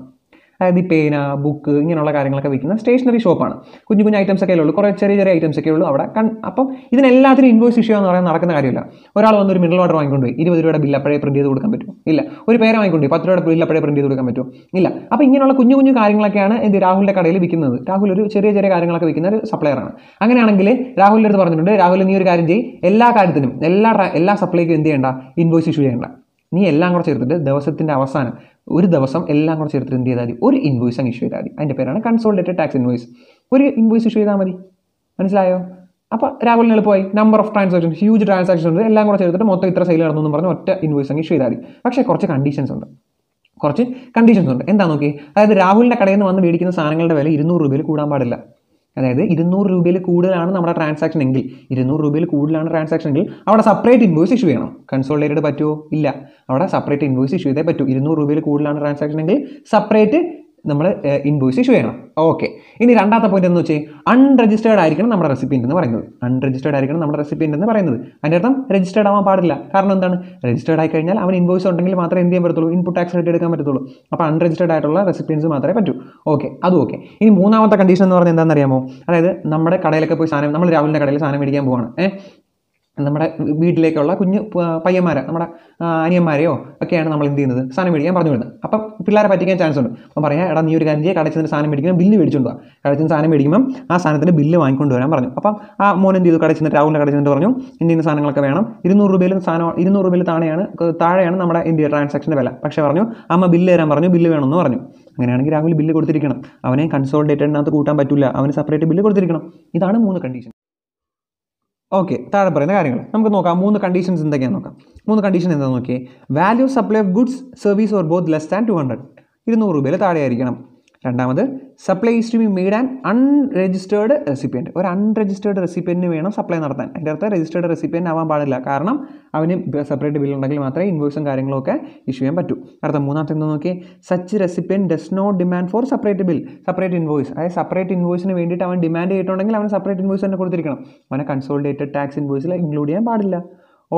അതായത് ഈ പേന, ബുക്ക്, ഇങ്ങനെയുള്ള കാര്യങ്ങളൊക്കെ വിൽക്കുന്ന സ്റ്റേഷനറി ഷോപ്പാണ്. കുഞ്ഞു ഐറ്റംസ് ഒക്കെ ഉള്ളൂ, കുറേ ചെറിയ ഐറ്റംസ് ഒക്കെ ഉള്ളൂ അവിടെ. അപ്പം ഇതിനെല്ലാത്തിനും ഇൻവോയ്സ് ഇഷ്യൂ എന്ന് പറയാൻ നടക്കുന്ന കാര്യമില്ല. ഒരാൾ വന്നൊരു മിനറൽ വാട്ടർ വാങ്ങിക്കൊണ്ട് പോയി, 20 രൂപയുടെ ബില്ല് അപ്പോഴേ പ്രിന്റ് ചെയ്ത് കൊടുക്കാൻ പറ്റുമോ? ഇല്ല. ഒരു പേര വാങ്ങിക്കൊണ്ട് 10 രൂപയുടെ ബില്ല് അപ്പോഴേ പ്രിന്റ് ചെയ്ത് കൊടുക്കാൻ പറ്റുമോ? ഇല്ല. അപ്പോൾ ഇങ്ങനെയുള്ള കുഞ്ഞു കാര്യങ്ങളൊക്കെയാണ് രാഹുലിൻ്റെ കടയിൽ വിൽക്കുന്നത്. രാഹുൽ ഒരു ചെറിയ കാര്യങ്ങളൊക്കെ വിൽക്കുന്ന ഒരു സപ്ലയറാണ്. അങ്ങനെയാണെങ്കിൽ രാഹുലിൻ്റെ അടുത്ത് പറഞ്ഞിട്ടുണ്ട്, രാഹുൽ നീ ഒരു കാര്യം ചെയ്യും, എല്ലാ കാര്യത്തിനും എല്ലാ സപ്ലൈക്കും എന്ത് ചെയ്യേണ്ട, ഇൻവോയ്സ് ഇഷ്യൂ ചെയ്യേണ്ട. നീ എല്ലാം കൂടെ ചേർത്തിട്ട് ദിവസത്തിൻ്റെ അവസാനം ഒരു ദിവസം എല്ലാം കൂടെ ചേർത്തിട്ട് എന്ത് ചെയ്താൽ മതി, ഒരു ഇൻവോയ്സ് അങ്ങ് ഇഷ്യൂ ചെയ്താൽ മതി. അതിൻ്റെ പേരാണ് കൺസോളിഡേറ്റഡ് ടാക്സ് ഇൻവോയ്സ്. ഒരു ഇൻവോയ്സ് ഇഷ്യൂ ചെയ്താൽ മതി. മനസ്സിലായോ? അപ്പോൾ രാഹുലിന് എളുപ്പമായി. Number of transactions, huge transaction ഉണ്ട്, എല്ലാം കൂടെ ചേർത്തിട്ട് മൊത്തം ഇത്ര സെയിൽ നടന്നു എന്ന് പറഞ്ഞ് ഒറ്റ ഇൻവോയ്സ് അങ്ങ് ഇഷ്യൂ ചെയ്താൽ മതി. പക്ഷേ കുറച്ച് കണ്ടീഷൻസ് ഉണ്ട്. എന്താ നോക്കി, അതായത് രാഹുലിൻ്റെ കടയിൽ നിന്ന് വന്ന് മേടിക്കുന്ന സാധനങ്ങളുടെ വില 200 രൂപയിൽ കൂടാൻ പാടില്ല. അതായത് 200 രൂപയിൽ കൂടുതലാണ് നമ്മുടെ ട്രാൻസാക്ഷൻ എങ്കിൽ, 200 രൂപയിൽ കൂടുതലാണ് ട്രാൻസാക്ഷൻ എങ്കിൽ അവിടെ സെപ്പറേറ്റ് ഇൻവോയ്സ് ഇഷ്യൂ ചെയ്യണം. കൺസോളിഡേറ്റഡ് പറ്റുമോ? ഇല്ല. അവിടെ സെപ്പറേറ്റ് ഇൻവോയ്സ് ഇഷ്യൂ ചെയ്തേ പറ്റൂ. 200 രൂപയിൽ കൂടുതലാണ് ട്രാൻസാക്ഷൻ എങ്കിൽ സെപ്പറേറ്റ് നമ്മൾ ഇൻവോയ്സ് ഇഷ്യൂ ചെയ്യണം. ഓക്കെ. ഇനി രണ്ടാമത്തെ പോയിന്റ് എന്ന് വെച്ചാൽ അൺരജിസ്റ്റേർഡ് ആയിരിക്കണം നമ്മുടെ റെസിപ്പിയൻ്റ് എന്ന് പറയുന്നത്. അതിൻ്റെ അർത്ഥം രജിസ്റ്റേർഡ് ആവാൻ പാടില്ല. കാരണം എന്താണ്, രജിസ്റ്റേർഡ് ആയി കഴിഞ്ഞാൽ അവൻ ഇൻവോയ്സ് ഉണ്ടെങ്കിൽ മാത്രമേ എന്ത് ചെയ്യാൻ പറ്റത്തുള്ളൂ, ഇൻപുട്ട് ടാക്സ് റേറ്റ് എടുക്കാൻ പറ്റത്തുള്ളൂ. അപ്പോൾ അൺരജിസ്റ്റേർഡ് ആയിട്ടുള്ള റെസിപ്പിയൻസ് മാത്രമേ പറ്റൂ. ഓക്കെ. ഓക്കെ. ഇനി മൂന്നാമത്തെ കണ്ടീഷൻ എന്ന് പറഞ്ഞാൽ എന്താണെന്ന് അറിയാമോ? അതായത് നമ്മുടെ കടയിലൊക്കെ പോയി നമ്മൾ രാഹുലിൻ്റെ കടയിൽ സാധനം മേടിക്കാൻ പോവാണ്. നമ്മുടെ വീട്ടിലേക്കുള്ള കുഞ്ഞു പയ്യന്മാരെ, നമ്മുടെ അനിയന്മാരെയോ ഒക്കെയാണ് നമ്മൾ എന്ത് ചെയ്യുന്നത്, സാധനം മേടിക്കാൻ പറഞ്ഞു വിടുന്നത്. അപ്പം പിള്ളേരെ പറ്റിക്കാൻ ചാൻസ് ഉണ്ട്. അപ്പം പറയാം, എടാ നീ ഒരു കാര്യം ചെയ്യുക, കടയിൽ നിന്ന് സാധനം മേടിക്കുമ്പോൾ ബില്ല് മേടിച്ചുകൊണ്ട് പോകാം. കടയിൽ നിന്ന് സാധനം മേടിക്കുമ്പോൾ ആ സാധനത്തിൻ്റെ ബില്ല് വാങ്ങിക്കൊണ്ട് വരാൻ പറഞ്ഞു. അപ്പം ആ മോൻ എന്ത് ചെയ്തു, കടയിൽ ചെന്നിട്ട് രാഹുലിൻ്റെ കടയിൽ ചെന്നിട്ട് പറഞ്ഞു, ഇന്ന സാധനങ്ങളൊക്കെ വേണം, 200 രൂപയിൽ താഴെയാണ് നമ്മുടെ ഇന്ത്യ ട്രാൻസാക്ഷൻ്റെ വില. പക്ഷേ പറഞ്ഞു അമ്മ ബില്ല് തരാൻ പറഞ്ഞു, ബില്ല് വേണമെന്ന് പറഞ്ഞു. അങ്ങനെയാണെങ്കിൽ രാഹുൽ ബില്ല് കൊടുത്തിരിക്കണം. അവനെ കൺസോളിഡേറ്റഡിനകത്ത് കൂട്ടാൻ പറ്റില്ല, അവന് സെപ്പറേറ്റ് ബില്ല് കൊടുത്തിരിക്കണം. ഇതാണ് 3 കണ്ടീഷൻ. ഓക്കെ. താഴെ പറയുന്ന കാര്യങ്ങൾ നമുക്ക് നോക്കാം. 3 കണ്ടീഷൻസ് എന്തൊക്കെയാണെന്ന് നോക്കാം. 3 കണ്ടീഷൻ എന്താണെന്ന് നോക്കിയേ. Value supply of goods service or both less than 200, 200 രൂപയിൽ താഴെ ആയിരിക്കണം. രണ്ടാമത് supply is to be made and unregistered recipient. ഒരു അൺരജിസ്റ്റേർഡ് റെസിപ്പിയൻറ്റിന് വേണം സപ്ലൈ നടത്താൻ. അതിൻ്റെ അർത്ഥം രജിസ്റ്റേർഡ് റെസിപ്പിയൻറ്റ് ആവാൻ പാടില്ല. കാരണം അവന് സെപ്പറേറ്റ് ബിൽ ഉണ്ടെങ്കിൽ മാത്രമേ ഇൻവോയ്സും കാര്യങ്ങളൊക്കെ ഇഷ്യൂ ചെയ്യാൻ പറ്റൂ. അടുത്ത മൂന്നാമത്തെ എന്താ നോക്കിയേ, such recipient does not demand for separate bill, separate invoice. അതായത് സെപ്പറേറ്റ് ഇൻവോയ്സിന് വേണ്ടിയിട്ട് അവൻ ഡിമാൻഡ് ചെയ്തിട്ടുണ്ടെങ്കിൽ അവന് സെപ്പറേറ്റ് ഇൻവോയ്സ് തന്നെ കൊടുത്തിരിക്കണം. അവനെ കൺസോളിഡേറ്റഡ് ടാക്സ് ഇൻവോയ്സിൽ ഇൻക്ലൂഡ് ചെയ്യാൻ പാടില്ല.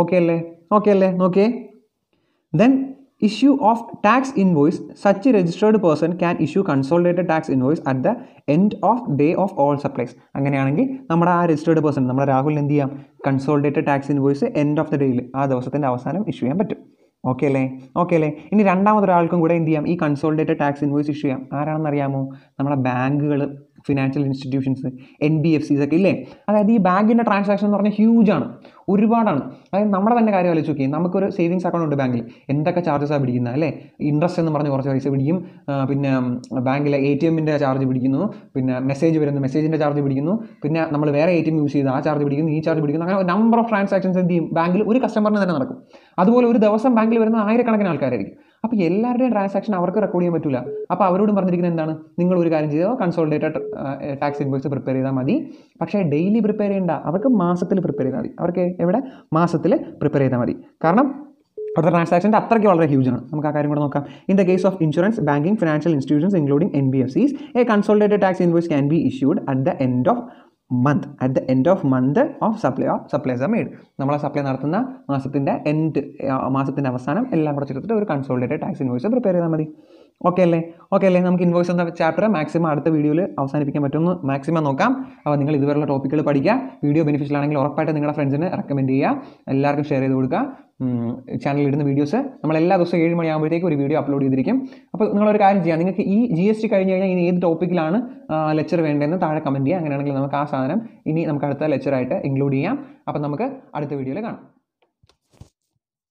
ഓക്കെ അല്ലേ നോക്കിയേ. Then issue of tax invoice, such a registered person can issue consolidated tax invoice at the end of day of all supplies. അങ്ങനെയാണെങ്കിൽ നമ്മുടെ ആ രജിസ്റ്റേർഡ് പേഴ്സൺ, നമ്മുടെ രാഹുലിന് എന്ത് ചെയ്യാം, consolidated tax invoice end of the ഡേയിൽ, ആ ദിവസത്തിൻ്റെ അവസാനം ഇഷ്യൂ ചെയ്യാൻ പറ്റും. ഓക്കെ അല്ലേ. ഇനി രണ്ടാമതൊരാൾക്കും കൂടെ എന്ത് ചെയ്യാം, ഈ കൺസോളിഡേറ്റഡ് ടാക്സ് ഇൻവോയ്സ് ഇഷ്യൂ ചെയ്യാം. ആരാണെന്ന് അറിയാമോ? നമ്മുടെ ബാങ്കുകൾ, ഫിനാൻഷ്യൽ ഇൻസ്റ്റിറ്റ്യൂഷൻസ്, NBFCs ഒക്കെ ഇല്ലേ. അതായത് ഈ ബാങ്കിൻ്റെ ട്രാൻസാക്ഷൻ എന്ന് പറഞ്ഞാൽ ഹ്യൂജ് ആണ്, ഒരുപാടാണ്. അതായത് നമ്മുടെ തന്നെ കാര്യം ആലോചിച്ച് നോക്കി, നമുക്കൊരു സേവിങ്സ് അക്കൗണ്ട് ഉണ്ട് ബാങ്കിൽ, എന്തൊക്കെ ചാർജസാണ് പിടിക്കുന്നത് അല്ലേ. ഇൻട്രസ്റ്റ് എന്ന് പറഞ്ഞ് കുറച്ച് പൈസ പിടിക്കും, പിന്നെ ബാങ്കിലെ ATMൻ്റെ ചാർജ് പിടിക്കുന്നു, പിന്നെ മെസ്സേജ് വരുന്നു, മെസ്സേജിൻ്റെ ചാർജ് പിടിക്കുന്നു, പിന്നെ നമ്മൾ വേറെ ATM യൂസ് ചെയ്ത് ആ ചാർജ് പിടിക്കുന്നു, ഈ ചാർജ് പിടിക്കുന്നു. അങ്ങനെ നമ്പർ ഓഫ് ട്രാൻസാക്ഷൻസ് എന്ത് ചെയ്യും, ബാങ്കിൽ ഒരു കസ്റ്റമറിന് തന്നെ നടക്കും. അതുപോലെ ഒരു ദിവസം ബാങ്കിൽ വരുന്ന ആയിരക്കണക്കിന് ആൾക്കാരായിരിക്കും. അപ്പോൾ എല്ലാവരുടെയും ട്രാൻസാക്ഷൻ അവർക്ക് റെക്കോർഡ് ചെയ്യാൻ പറ്റില്ല. അപ്പോൾ അവരോടും പറഞ്ഞിരിക്കുന്നത് എന്താണ്, നിങ്ങൾ ഒരു കാര്യം ചെയ്തോ, കൺസോളിഡേറ്റഡ് ടാക്സ് ഇൻവോയ്സ് പ്രിപ്പയർ ചെയ്താൽ മതി. പക്ഷേ ഡെയിലി പ്രിപ്പയർ ചെയ്യേണ്ട, അവർക്ക് മാസത്തിൽ പ്രിപ്പയർ ചെയ്താൽ മതി. അവർക്ക് എവിടെ, മാസത്തിൽ പ്രിപ്പയർ ചെയ്താൽ മതി. കാരണം അവിടുത്തെ ട്രാൻസാക്ഷൻ്റെ അത്രയ്ക്ക് വളരെ ഹ്യൂജ് ആണ്. നമുക്ക് ആ കാര്യം കൂടെ നോക്കാം. In the case of insurance, banking, financial institutions including NBFCs, A consolidated tax invoice can be issued at the end of month of supplies are made. നമ്മളെ സപ്ലൈ നടത്തുന്ന മാസത്തിൻ്റെ അവസാനം എല്ലാം കൂടെ ചേർത്തിട്ട് ഒരു കൺസോളിഡേറ്റഡ് ടാക്സ് ഇൻവോയ്സ് പ്രിപ്പയർ ചെയ്താൽ മതി. ഓക്കെ അല്ലേ. നമുക്ക് ഇൻവോയ്സ് എന്ന ചാപ്റ്റർ മാക്സിമം അടുത്ത വീഡിയോയിൽ അവസാനിപ്പിക്കാൻ പറ്റുമെന്ന് മാക്സിമം നോക്കാം. അപ്പോൾ നിങ്ങൾ ഇതുവരെയുള്ള ടോപ്പിക്കുകൾ പഠിക്കുക. വീഡിയോ ബെനിഫിഷ്യൽ ആണെങ്കിൽ ഉറപ്പായിട്ട് നിങ്ങളുടെ ഫ്രണ്ട്സിന് റെക്കമെൻഡ് ചെയ്യുക, എല്ലാവർക്കും ഷെയർ ചെയ്ത് കൊടുക്കുക. ചാനലിൽ ഇടുന്ന വീഡിയോസ് നമ്മൾ എല്ലാ ദിവസവും 7 മണിയാകുമ്പോഴത്തേക്ക് ഒരു വീഡിയോ അപ്ലോഡ് ചെയ്തിരിക്കും. അപ്പോൾ നിങ്ങളൊരു കാര്യം ചെയ്യാം, നിങ്ങൾക്ക് ഈ GST കഴിഞ്ഞ് കഴിഞ്ഞാൽ ഇനി ഏത് ടോപ്പിക്കിലാണ് ലെക്ചർ വേണ്ടതെന്ന് താഴെ കമൻറ്റ് ചെയ്യുക. അങ്ങനെയാണെങ്കിൽ നമുക്ക് ആ സാധനം ഇനി നമുക്ക് അടുത്ത ലെക്ചറായിട്ട് ഇൻക്ലൂഡ് ചെയ്യാം. അപ്പോൾ നമുക്ക് അടുത്ത വീഡിയോയിൽ കാണാം.